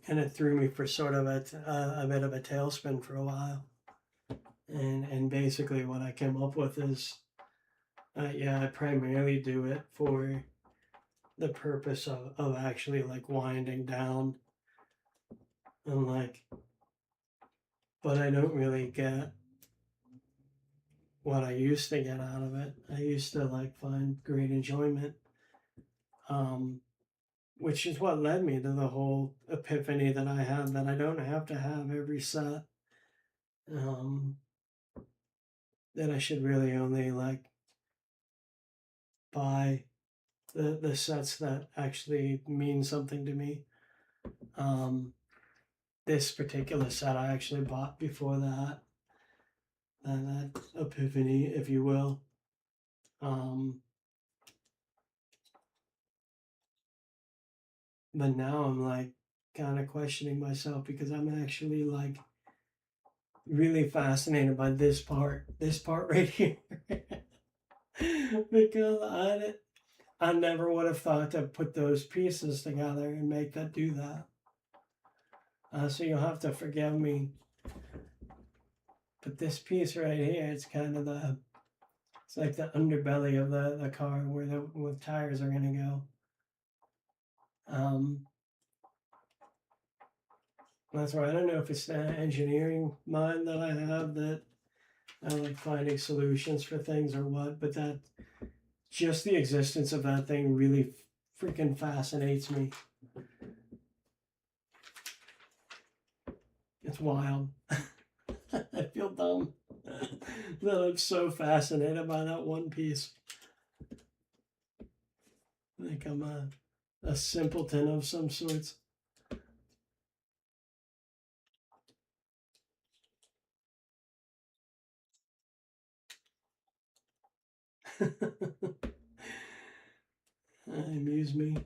it threw me for sort of a bit of a tailspin for a while. And basically what I came up with is, I primarily do it for the purpose of actually like winding down and like, but I don't really get what I used to get out of it. I used to like find great enjoyment, which is what led me to the whole epiphany that I had that I don't have to have every set. That I should really only like buy the sets that actually mean something to me. This particular set I actually bought before that epiphany, if you will. But now I'm like kind of questioning myself because I'm actually like really fascinated by this part right here. Because I never would have thought to put those pieces together and make that do that. So you'll have to forgive me. But this piece right here, it's kind of it's like the underbelly of the car where the tires are gonna go. That's why I don't know if it's the engineering mind that I have that I like finding solutions for things or what, but that just the existence of that thing really freaking fascinates me. It's wild. I feel dumb that I'm so fascinated by that one piece. I think I'm a simpleton of some sorts. Amuse me.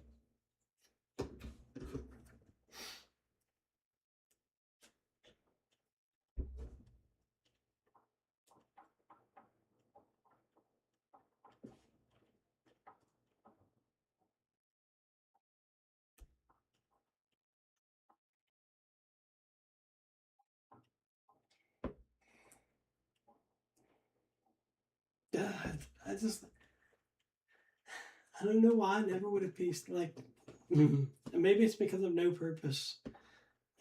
Yeah, I just I don't know why I never would have pieced like. Maybe it's because of no purpose.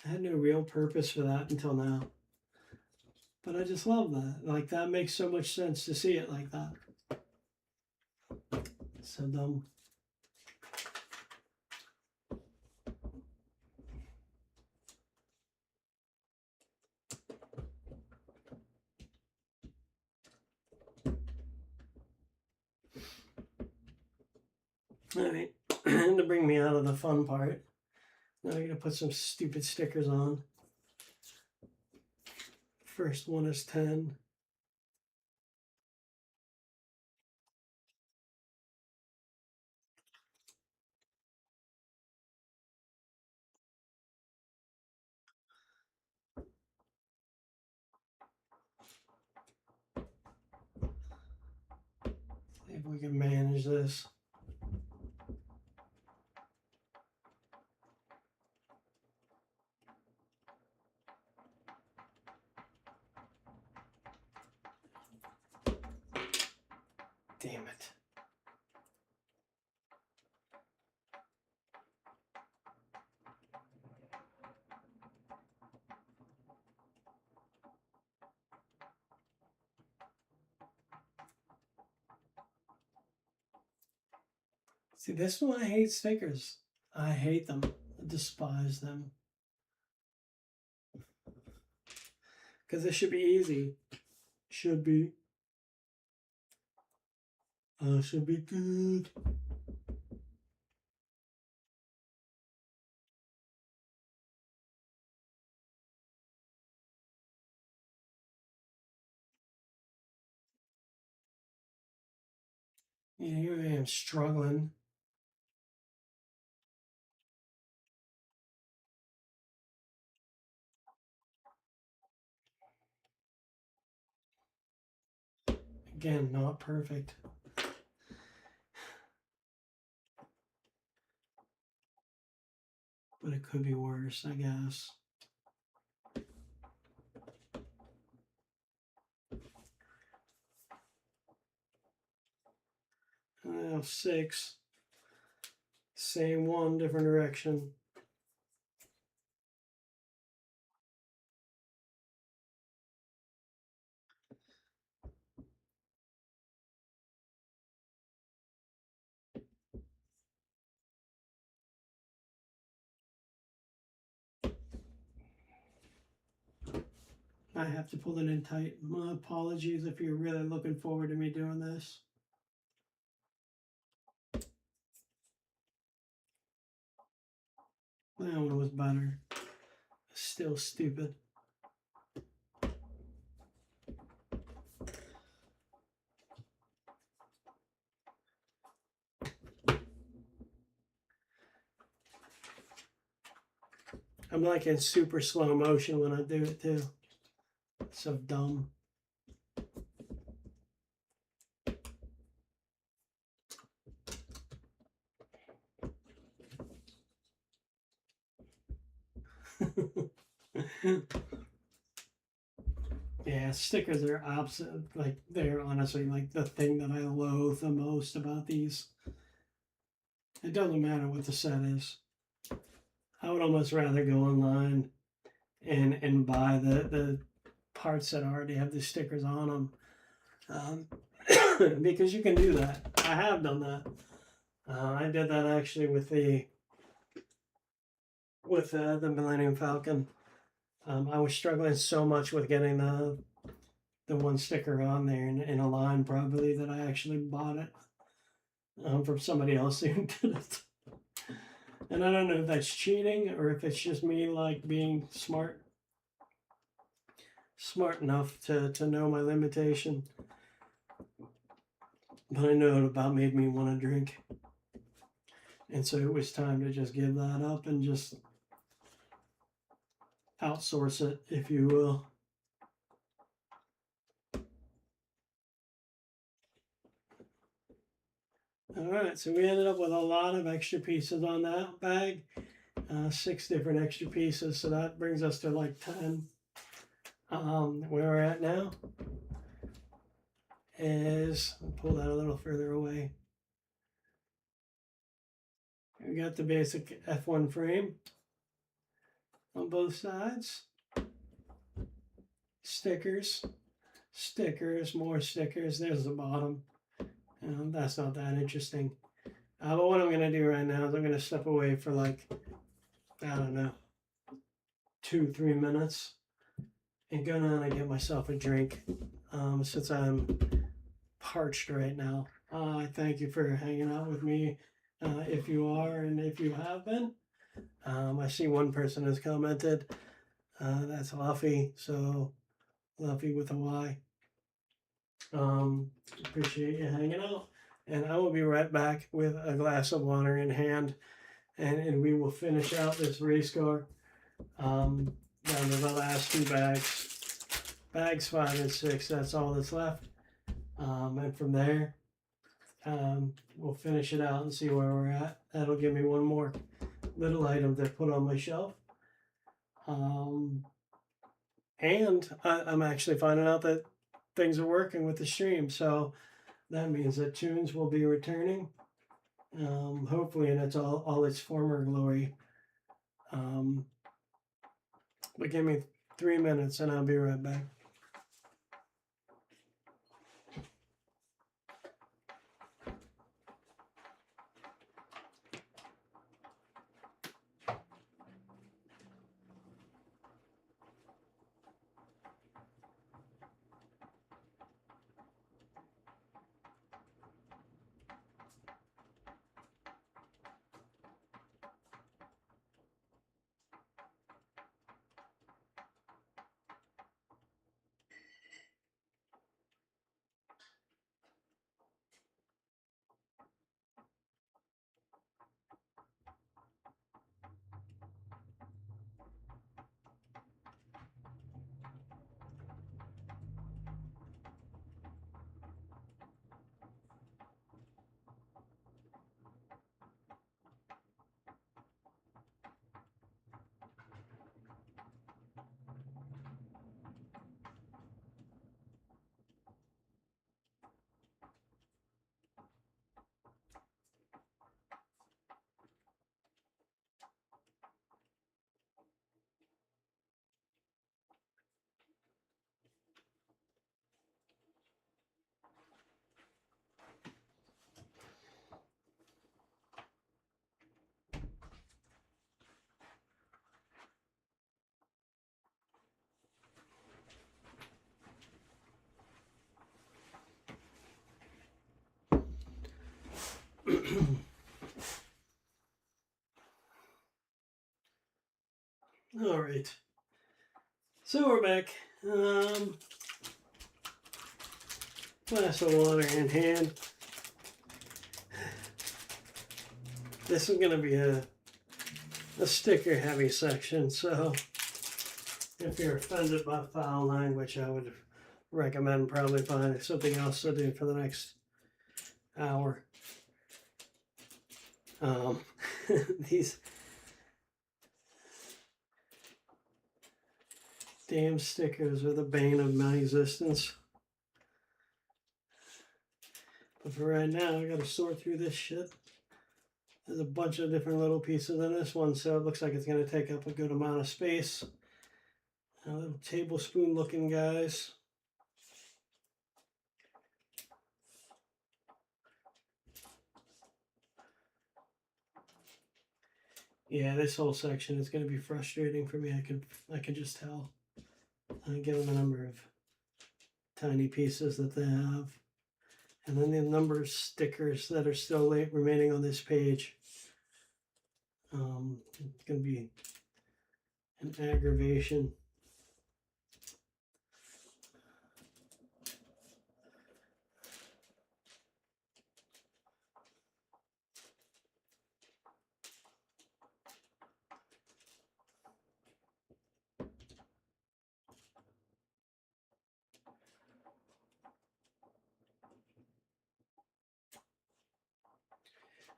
I had no real purpose for that until now. But I just love that. Like that makes so much sense to see it like that. So dumb. All right, to bring me out of the fun part, now I'm gonna put some stupid stickers on. First one is 10. See if we can manage this. Damn it. See, this is why I hate stickers. I hate them. I despise them. Because it should be easy. Should be. Should be good. Yeah, here I am struggling. Again, not perfect. But it could be worse, I guess. 6. Same one, different direction. I have to pull it in tight. My apologies if you're really looking forward to me doing this. That one was better. Still stupid. I'm like in super slow motion when I do it too. So dumb. Yeah, stickers are opposite. Like, they're honestly like the thing that I loathe the most about these. It doesn't matter what the set is. I would almost rather go online and buy the parts that already have the stickers on them, because you can do that. I have done that. I did that actually with the Millennium Falcon. I was struggling so much with getting the one sticker on there in a line, probably, that I actually bought it from somebody else who did it. And I don't know if that's cheating or if it's just me like being smart enough to know my limitation. But I know it about made me want to drink. And so it was time to just give that up and just outsource it, if you will. All right, so we ended up with a lot of extra pieces on that bag. 6 different extra pieces, so that brings us to like 10. Where we're at now is, I'll pull that a little further away. We got the basic F1 frame on both sides. Stickers, more stickers. There's the bottom. That's not that interesting. But what I'm going to do right now is I'm going to step away for like, I don't know, 2-3 minutes and go down and get myself a drink, since I'm parched right now. I thank you for hanging out with me, if you are and if you have been. I see one person has commented. That's Luffy, so Luffy with a Y. Appreciate you hanging out. And I will be right back with a glass of water in hand, and we will finish out this race car down to the last 2 bags. Bags 5 and 6, that's all that's left. And from there, we'll finish it out and see where we're at. That'll give me one more little item to put on my shelf. And I'm actually finding out that things are working with the stream, so that means that Toons will be returning, hopefully in all its former glory. But give me 3 minutes and I'll be right back. All right, so we're back. Glass of water in hand. This is going to be a a sticker heavy section, so if you're offended by foul language, I would recommend probably finding something else to do for the next hour. These damn stickers are the bane of my existence. But for right now, I gotta sort through this shit. There's a bunch of different little pieces in this one, so it looks like it's gonna take up a good amount of space. Little tablespoon looking guys. Yeah, this whole section is going to be frustrating for me. I can just tell. Given the number of tiny pieces that they have, and then the number of stickers that are still remaining on this page. It's going to be an aggravation.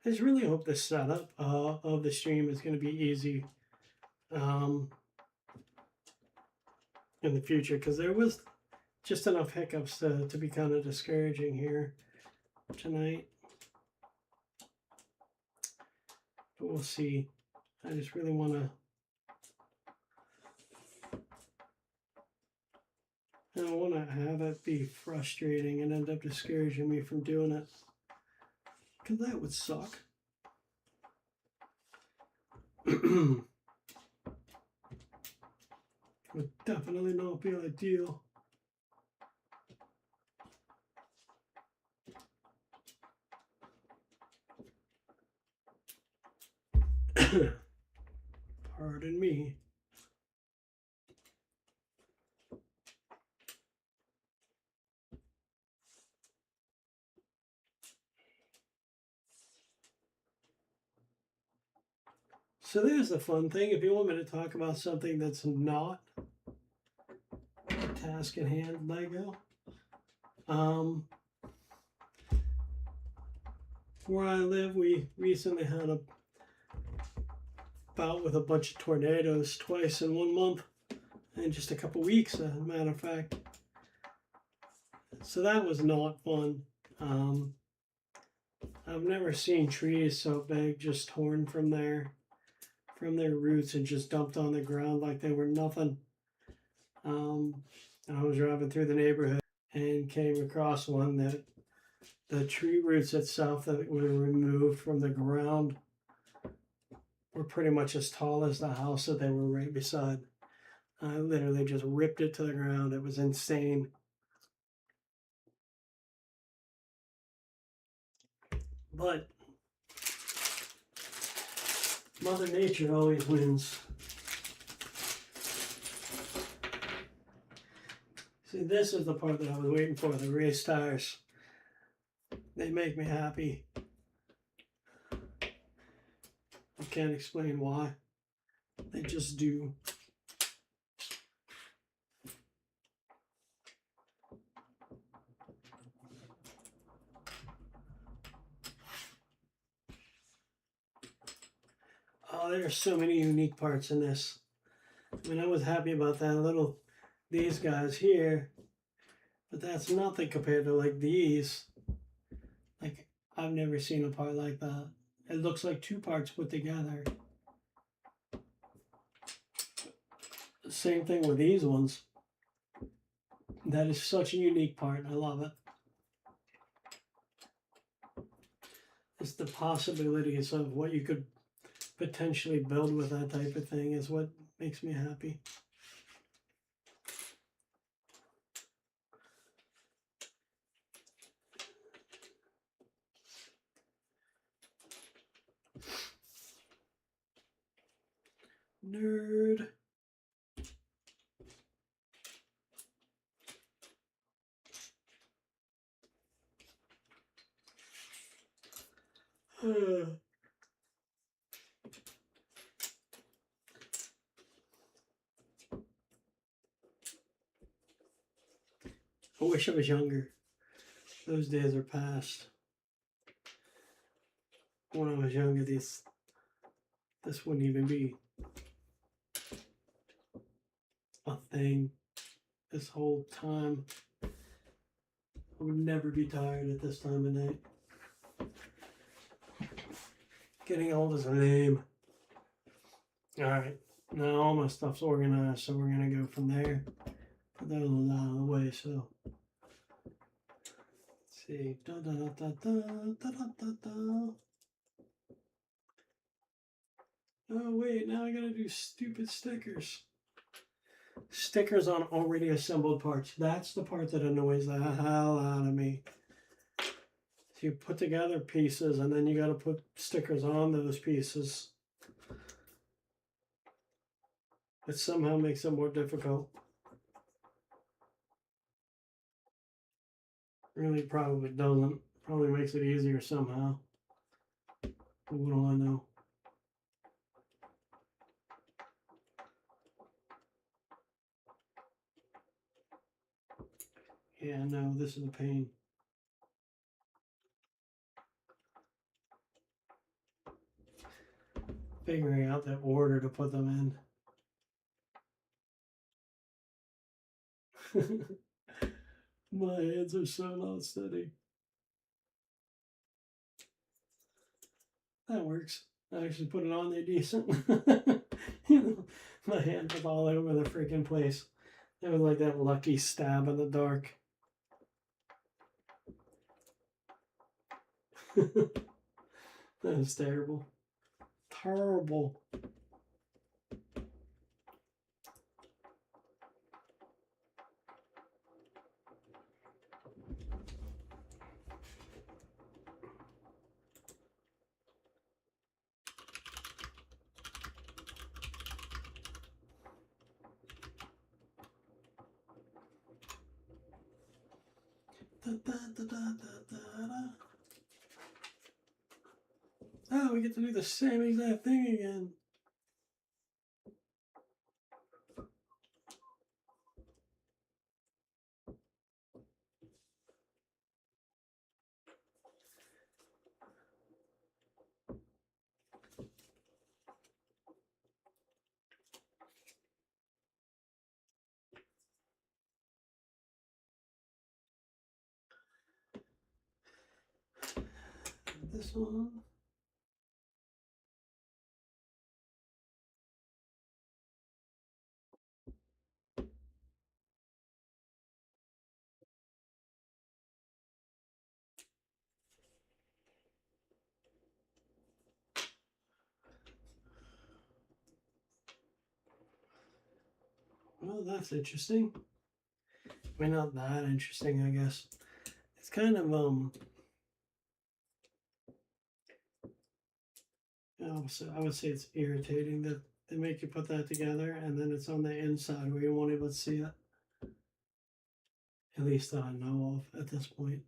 I just really hope the setup of the stream is going to be easy in the future, because there was just enough hiccups to be kind of discouraging here tonight. But we'll see. I just really want to... I don't want to have it be frustrating and end up discouraging me from doing it. Because that would suck. Would definitely not be ideal. Pardon me. So there's the fun thing. If you want me to talk about something that's not a task at hand Lego, where I live, we recently had a bout with a bunch of tornadoes twice in 1 month, in just a couple weeks, as a matter of fact. So that was not fun. I've never seen trees so big just torn from their roots and just dumped on the ground like they were nothing. And I was driving through the neighborhood and came across one that the tree roots itself that were removed from the ground were pretty much as tall as the house that they were right beside. I literally just ripped it to the ground. It was insane. But Mother Nature always wins. See, this is the part that I was waiting for, the race tires. They make me happy. I can't explain why. They just do. Oh, there are so many unique parts in this. I mean, I was happy about that these guys here, but that's nothing compared to like these. Like, I've never seen a part like that. It looks like 2 parts put together. Same thing with these ones. That is such a unique part. I love it. It's the possibilities of what you could potentially build with that type of thing is what makes me happy. Nerd. I wish I was younger. Those days are past. When I was younger, this wouldn't even be a thing. This whole time, I would never be tired at this time of night. Getting old is lame. All right, now all my stuff's organized, so we're gonna go from there. Put those out of the way. So let's see. Da, da, da, da, da, da, da, da. Oh wait, now I gotta do stupid stickers. Stickers on already assembled parts. That's the part that annoys the hell out of me. So you put together pieces and then you gotta put stickers on those pieces. It somehow makes it more difficult. Really probably doesn't. Probably makes it easier somehow. But what do I know? Yeah, no, this is a pain. Figuring out the order to put them in. My hands are so not steady. That works. I actually put it on there decent. My hand was all over the freaking place. It was like that lucky stab in the dark. That was terrible. Terrible. Da, da, da, da, da, da. Oh, we get to do the same exact thing again. This one. Well, that's interesting. I mean, not that interesting, I guess. It's kind of so I would say it's irritating that they make you put that together and then it's on the inside where you won't even see it. At least that I know of at this point.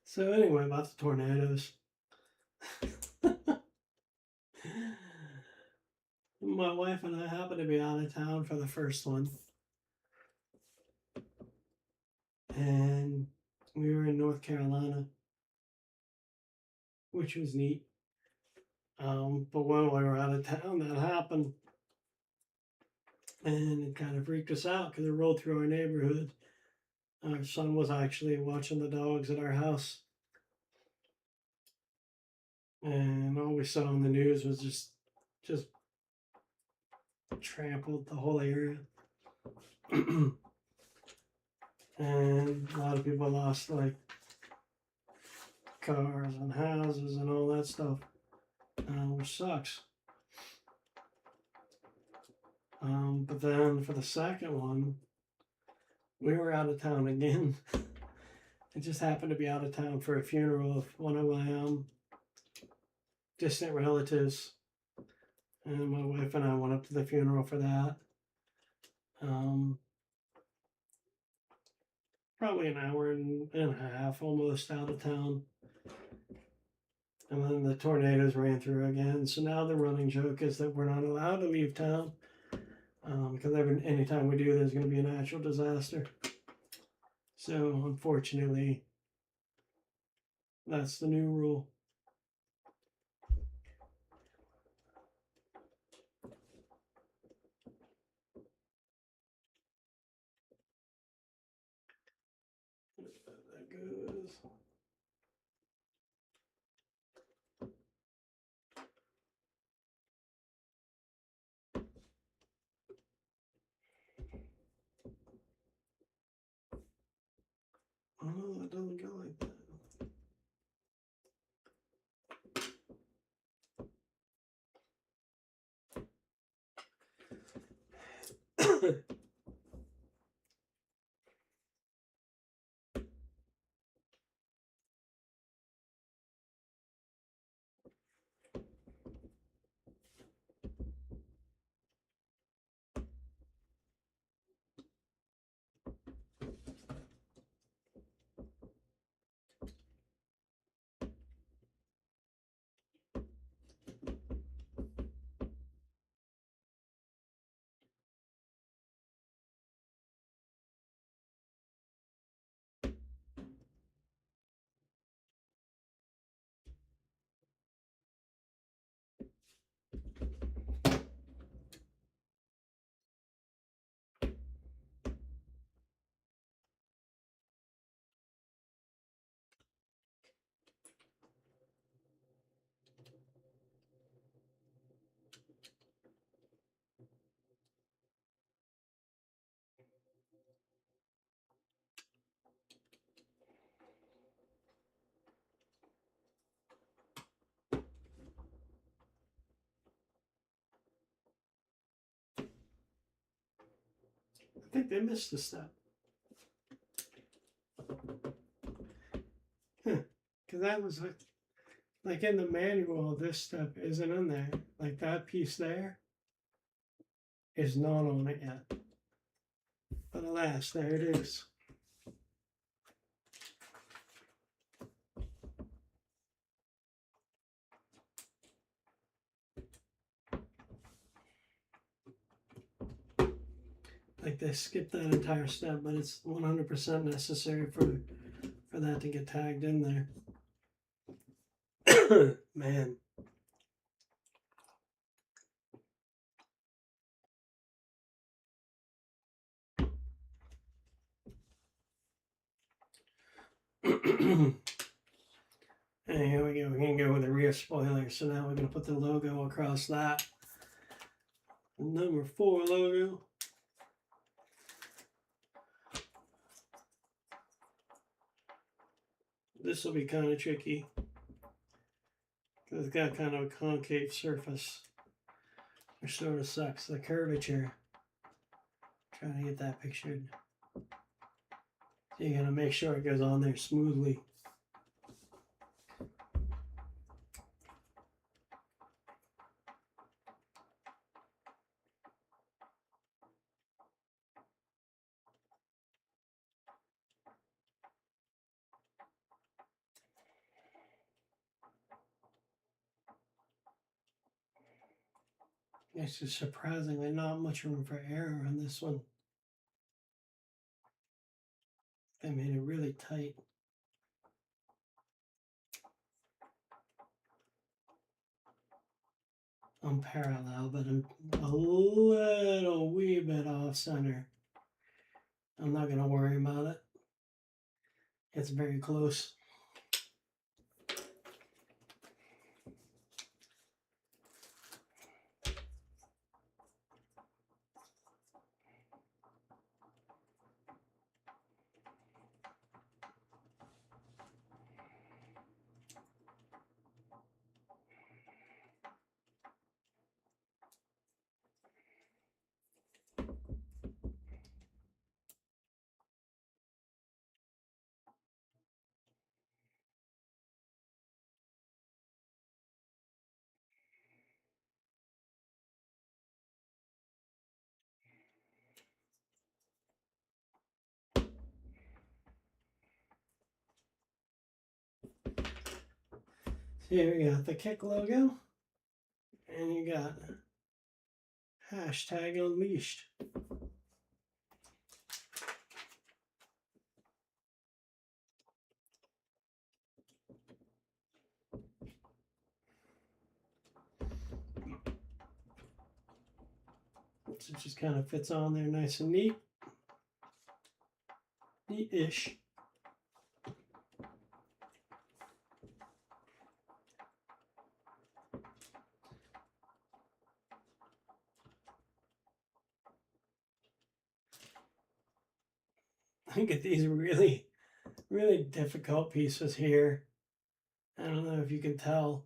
So anyway, about the tornadoes. My wife and I happened to be out of town for the first one. And we were in North Carolina, which was neat. But when we were out of town, that happened. And it kind of freaked us out because it rolled through our neighborhood. Our son was actually watching the dogs at our house. And all we saw on the news was just trampled the whole area. And a lot of people lost like cars and houses and all that stuff, which sucks. But then for the second one, we were out of town again. I just happened to be out of town for a funeral of one of my distant relatives, and my wife and I went up to the funeral for that. probably an hour and a half almost out of town. And then the tornadoes ran through again. So now the running joke is that we're not allowed to leave town because anytime we do, there's going to be a natural disaster. So unfortunately, that's the new rule. That goes. Oh, it doesn't go like that. I think they missed a step. Because that was like in the manual, this step isn't in there. Like that piece there is not on it yet. But alas, there it is. Like they skipped that entire step, but it's 100% necessary for that to get tagged in there. Man. And here we go. We're going to go with the rear spoiler. So now we're going to put the logo across that. Number 4 logo. This will be kind of tricky because it's got kind of a concave surface, which sort of sucks. The curvature. Trying to get that pictured. So you got to make sure it goes on there smoothly. It's just surprisingly not much room for error on this one. They made it really tight. On parallel, but I'm a little wee bit off center. I'm not going to worry about it. It's very close. Here we got the Kick logo, and you got hashtag unleashed. So it just kind of fits on there nice and neat. Neat-ish. I get these really, really difficult pieces here. I don't know if you can tell.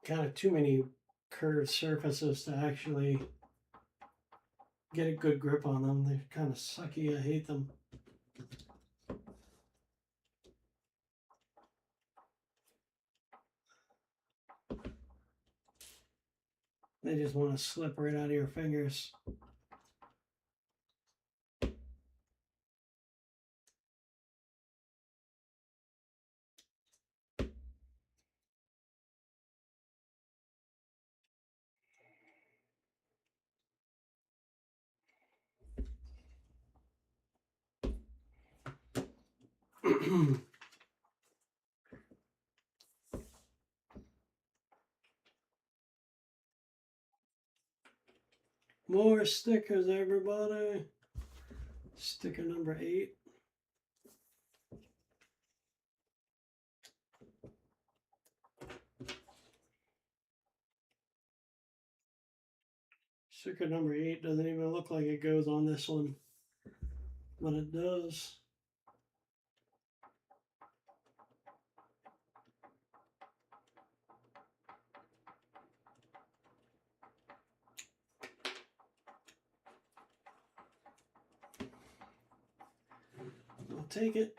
Kind of too many curved surfaces to actually get a good grip on them. They're kind of sucky. I hate them. They just want to slip right out of your fingers. More stickers, everybody. Sticker number 8. Sticker number 8 doesn't even look like it goes on this one, but it does. I'll take it.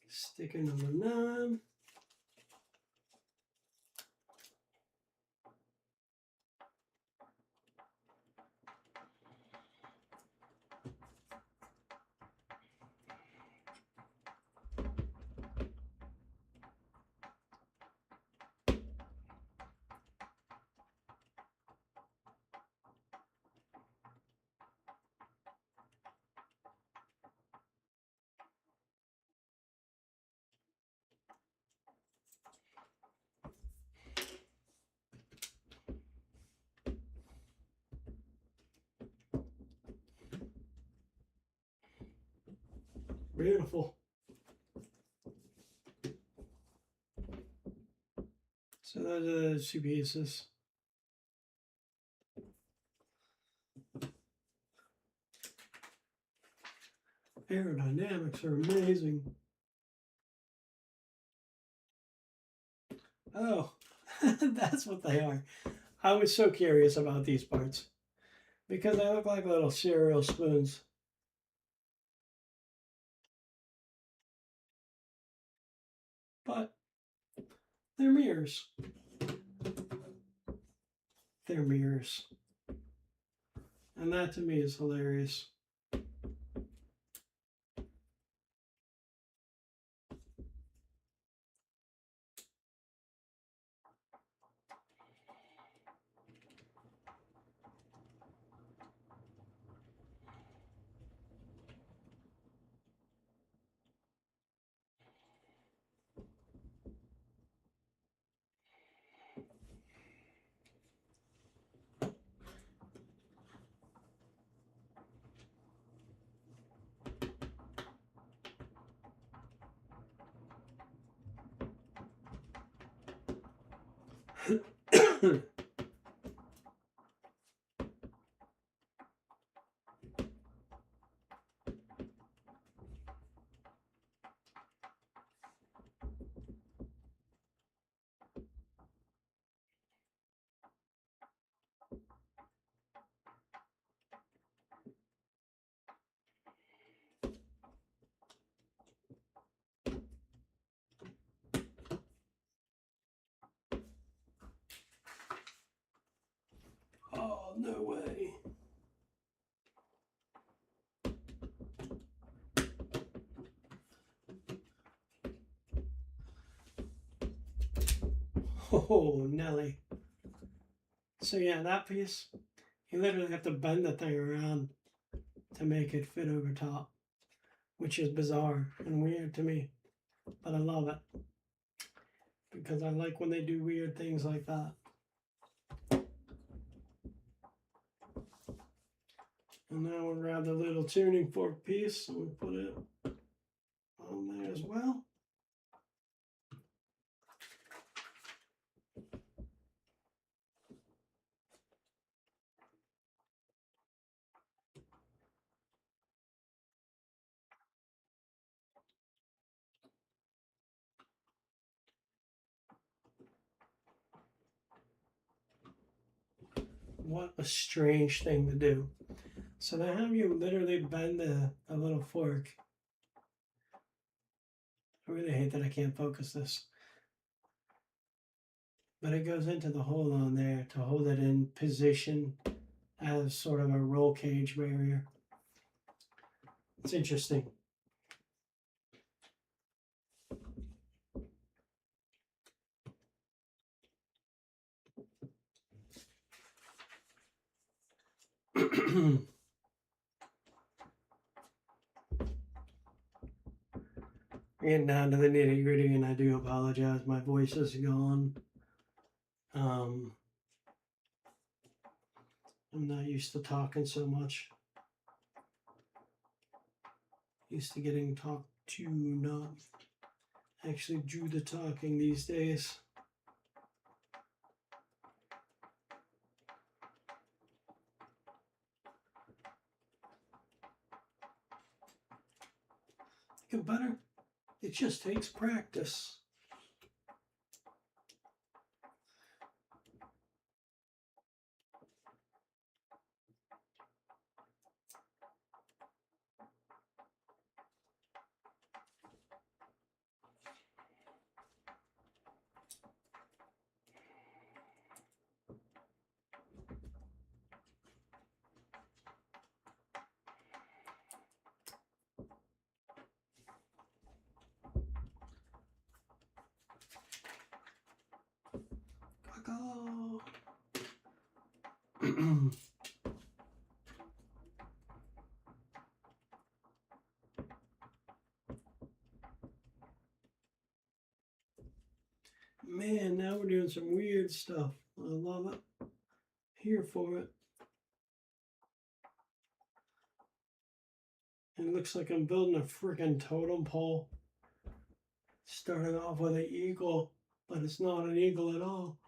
Sticker number 9. Beautiful. So those are the 2 pieces. Aerodynamics are amazing. Oh, that's what they are. I was so curious about these parts because they look like little cereal spoons. But they're mirrors. They're mirrors. And that to me is hilarious. No way. Oh, Nelly. So yeah, that piece, you literally have to bend the thing around to make it fit over top, which is bizarre and weird to me, but I love it because I like when they do weird things like that. And now we'll grab the little tuning fork piece and we'll put it on there as well. What a strange thing to do. So they have you literally bend the little fork. I really hate that I can't focus this. But it goes into the hole on there to hold it in position as sort of a roll cage barrier. It's interesting. Getting down to the nitty gritty, and I do apologize. My voice is gone. I'm not used to talking so much. Used to getting talked to, not actually do the talking these days. Get better. It just takes practice. Go. Man, now we're doing some weird stuff. I love it. Here for it. It looks like I'm building a freaking totem pole. Starting off with an eagle, but it's not an eagle at all.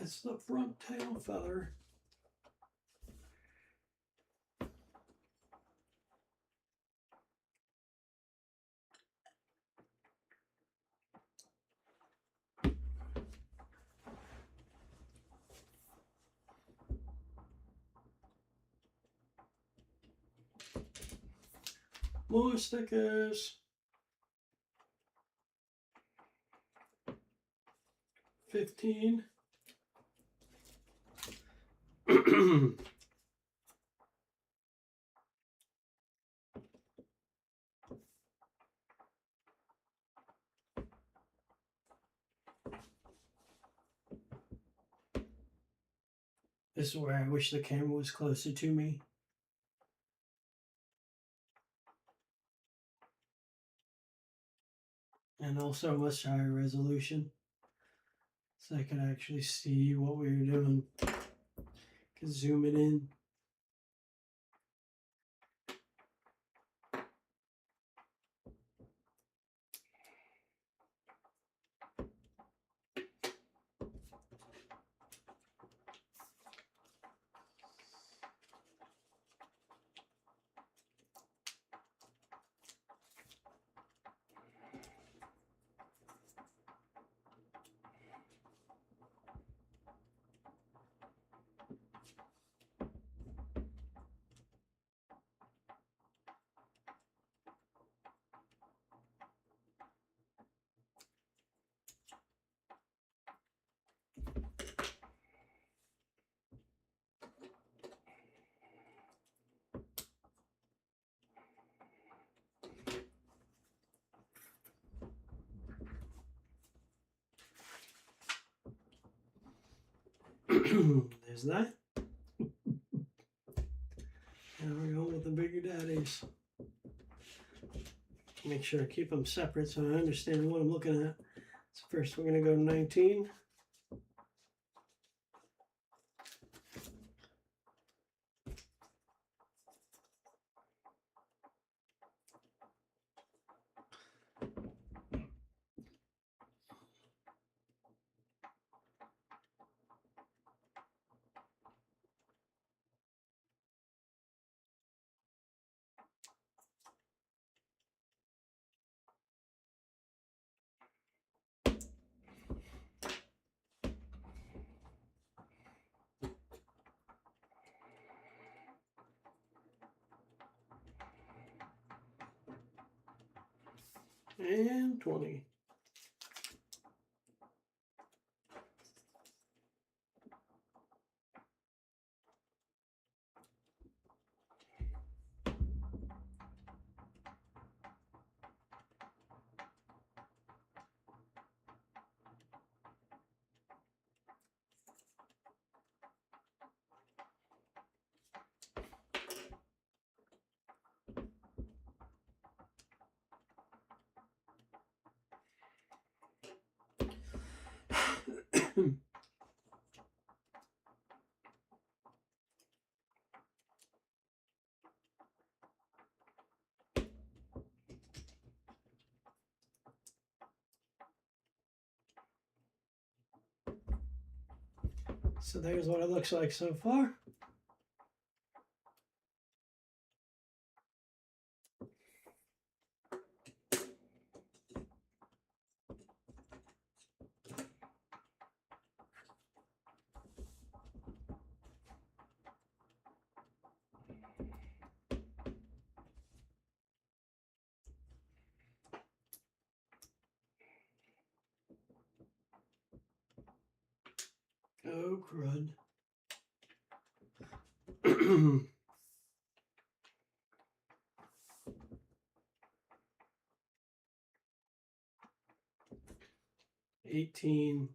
It's the front tail feather. More stickers. 15. This is where I wish the camera was closer to me. And also much higher resolution. So I can actually see what we were doing. Can zoom it in. There's that. Now we're going with the bigger daddies. Make sure I keep them separate so I understand what I'm looking at. So first we're going to go 19. And 20. So there's what it looks like so far. Oh, crud. 18.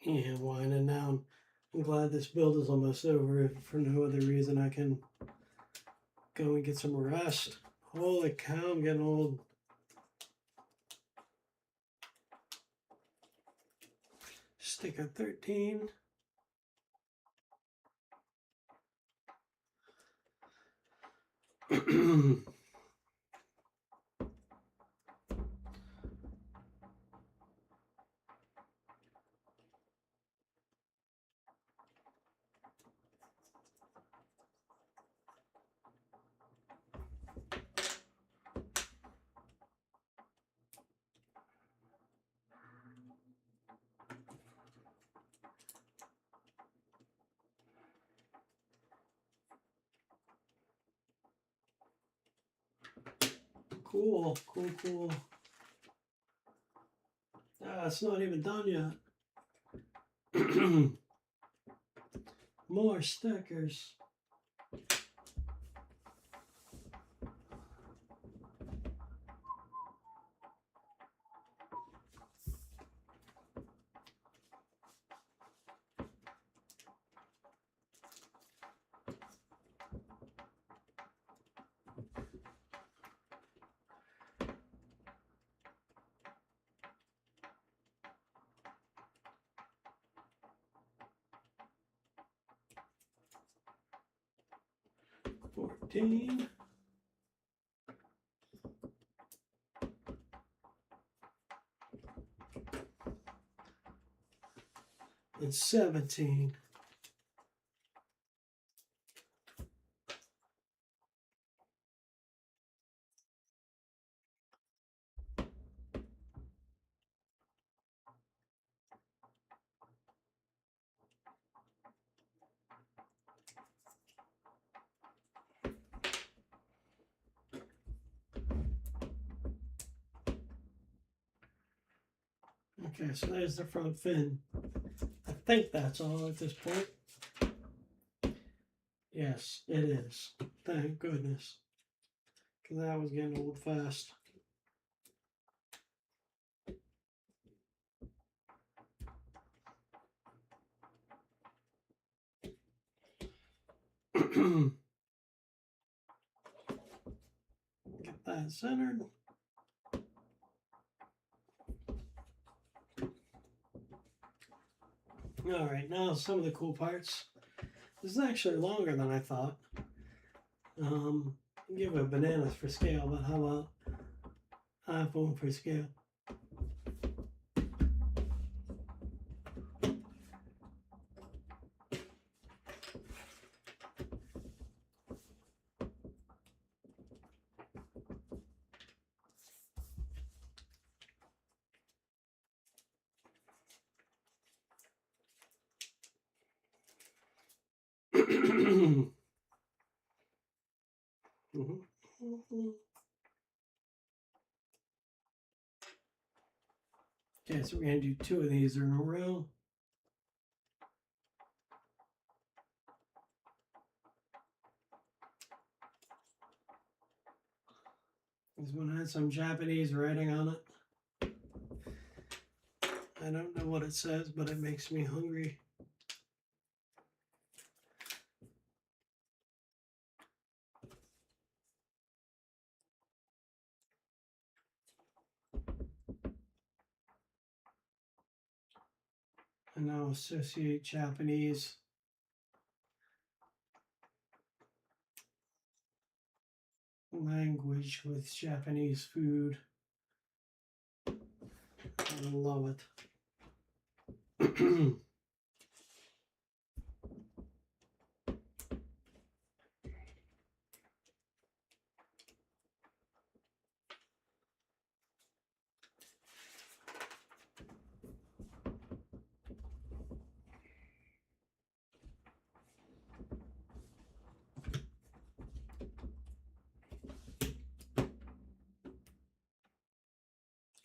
Yeah, winding down. I'm glad this build is almost over. If for no other reason, I can go and get some rest. Holy cow, I'm getting old. Stick at 13. Cool, cool, cool. Ah, it's not even done yet. More stickers. 14. And 17. Okay, so there's the front fin. I think that's all at this point. Yes, it is. Thank goodness. Because that was getting old fast. Get that centered. All right, now some of the cool parts. This is actually longer than I thought. Give it bananas for scale, but how about iPhone for scale? Okay, so we're going to do 2 of these in a row. This one has some Japanese writing on it. I don't know what it says, but it makes me hungry. I now associate Japanese language with Japanese food. I love it.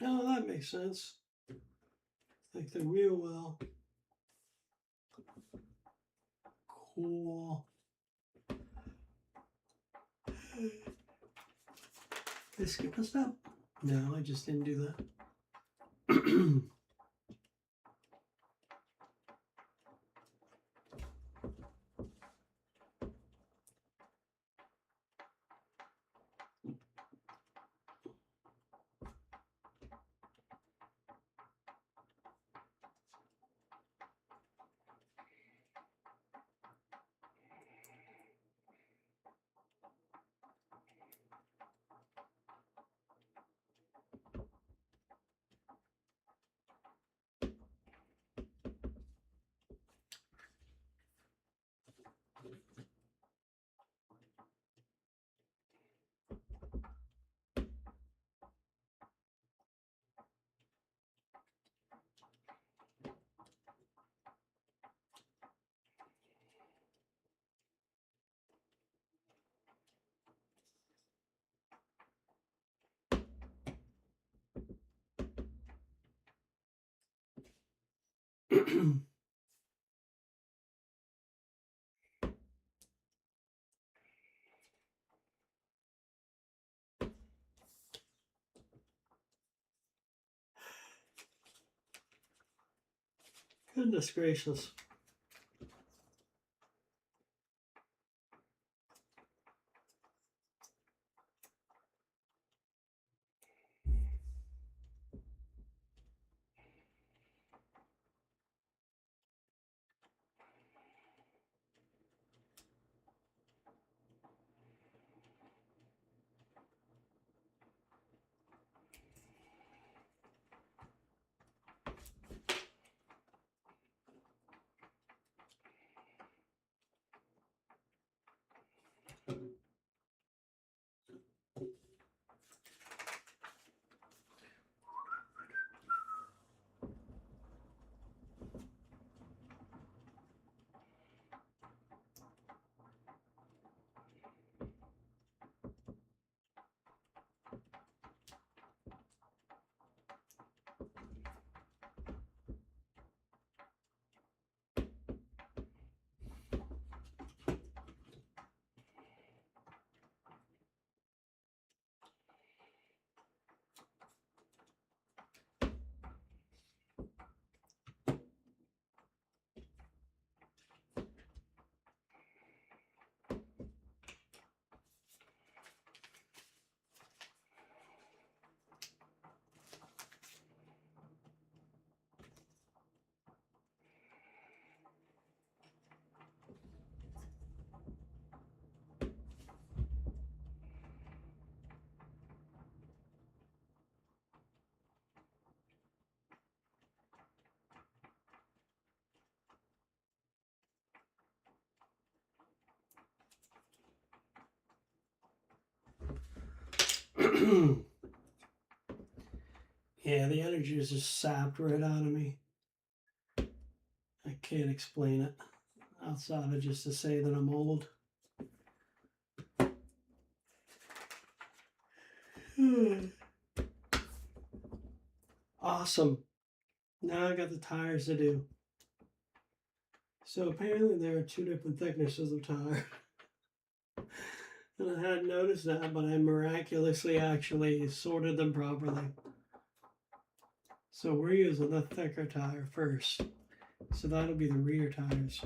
Oh, that makes sense. Like the wheel well. Cool. Did I skip a step? No, I just didn't do that. Goodness gracious. Yeah, the energy is just sapped right out of me. I can't explain it outside of just to say that I'm old. Awesome. Now I got the tires to do. So apparently there are two different thicknesses of tire. And I hadn't noticed that, but I miraculously actually sorted them properly. So we're using the thicker tire first. So that'll be the rear tires.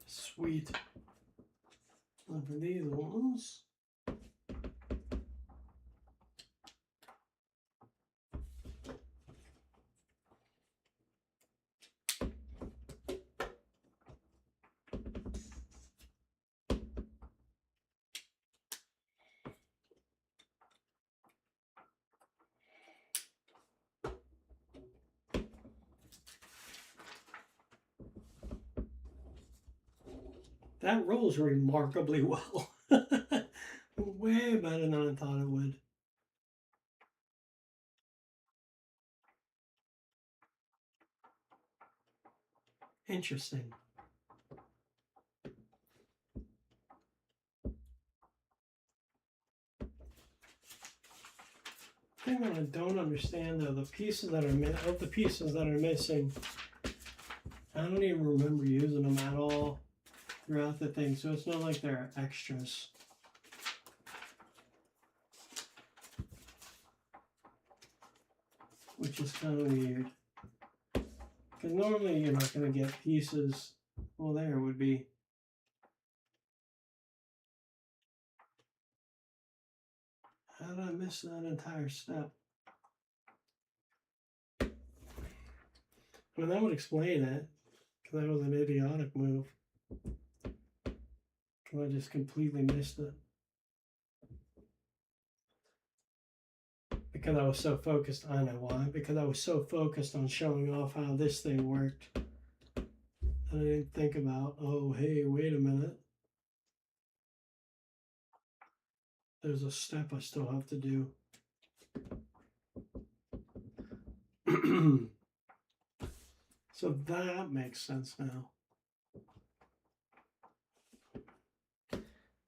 Sweet. Now for these ones. That rolls remarkably well. Way better than I thought it would. Interesting. The thing that I don't understand though, the pieces that are missing, I don't even remember using them at all throughout the thing, so it's not like they're extras. Which is kind of weird. Because normally you're not going to get pieces. Well, there would be. How did I miss that entire step? I mean, that would explain it. Because that was an idiotic move. Because I just completely missed it. Because I was so focused, I know why. Because I was so focused on showing off how this thing worked. I didn't think about, oh, hey, wait a minute. There's a step I still have to do. So that makes sense now.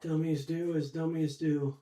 Dummies do as dummies do.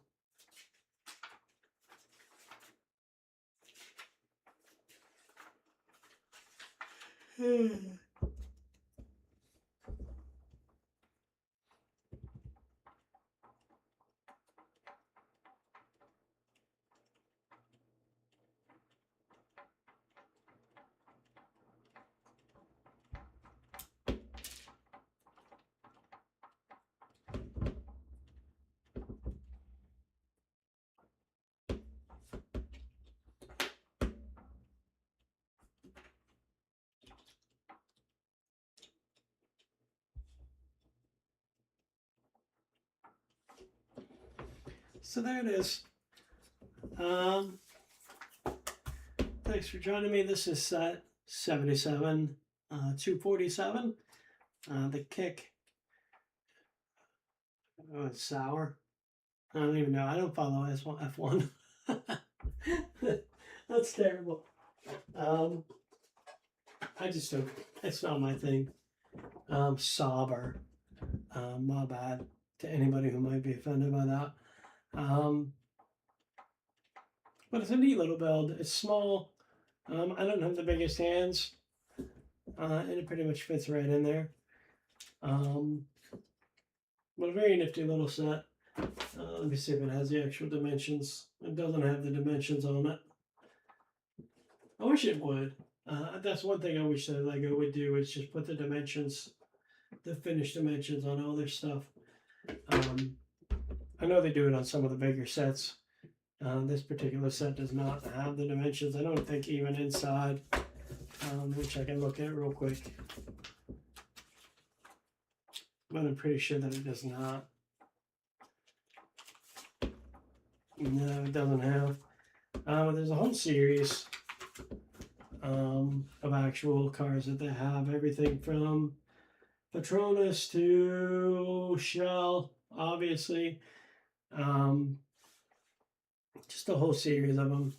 So there it is. Thanks for joining me. This is set 77, 247. The kick, oh, it's sour. I don't even know. I don't follow F1. That's terrible. I just don't. It's not my thing. Sauber. My bad to anybody who might be offended by that. But it's a neat little build. It's small. I don't have the biggest hands, and it pretty much fits right in there. Um, but a very nifty little set. Let me see if it has the actual dimensions. It doesn't have the dimensions on it. I wish it would. That's one thing I wish that Lego would do is just put the dimensions, the finished dimensions on all their stuff. I know they do it on some of the bigger sets. This particular set does not have the dimensions. I don't think even inside, which I can look at real quick. But I'm pretty sure that it does not. No, it doesn't have. There's a whole series of actual cars that they have. Everything from Patronus to Shell, obviously. Just a whole series of them.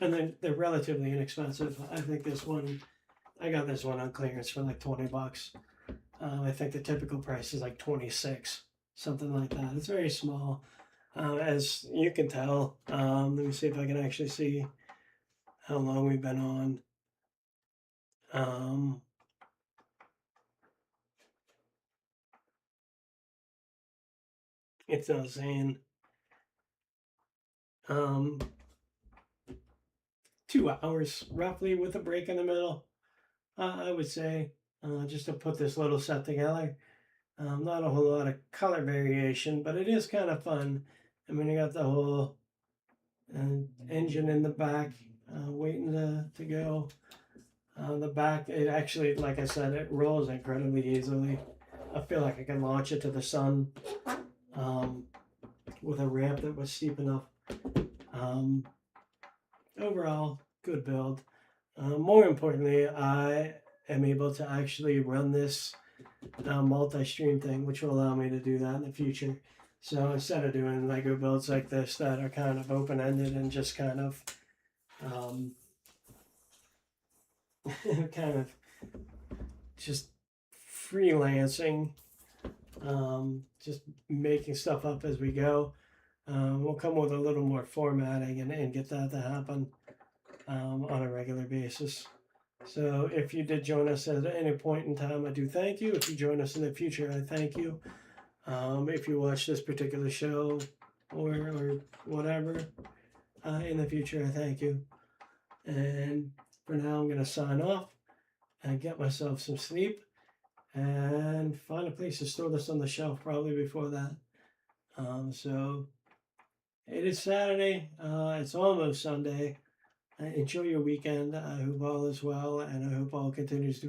And then they're relatively inexpensive. I think this one, I got this one on clearance for like $20. I think the typical price is like 26, something like that. It's very small, as you can tell. Let me see if I can actually see how long we've been on. It's not saying. 2 hours roughly with a break in the middle, I would say, just to put this little set together. Not a whole lot of color variation, but it is kind of fun. I mean, you got the whole engine in the back waiting to go. The back, it actually, like I said, it rolls incredibly easily. I feel like I can launch it to the sun with a ramp that was steep enough. Overall, good build. More importantly, I am able to actually run this multi-stream thing, which will allow me to do that in the future. So instead of doing Lego builds like this that are kind of open-ended and just kind of kind of just freelancing, just making stuff up as we go, we'll come with a little more formatting and get that to happen on a regular basis. So if you did join us at any point in time, I do thank you. If you join us in the future, I thank you. If you watch this particular show or whatever in the future, I thank you. And for now, I'm going to sign off and get myself some sleep and find a place to store this on the shelf probably before that. So it is Saturday. It's almost Sunday. Enjoy your weekend. I hope all is well, and I hope all continues to be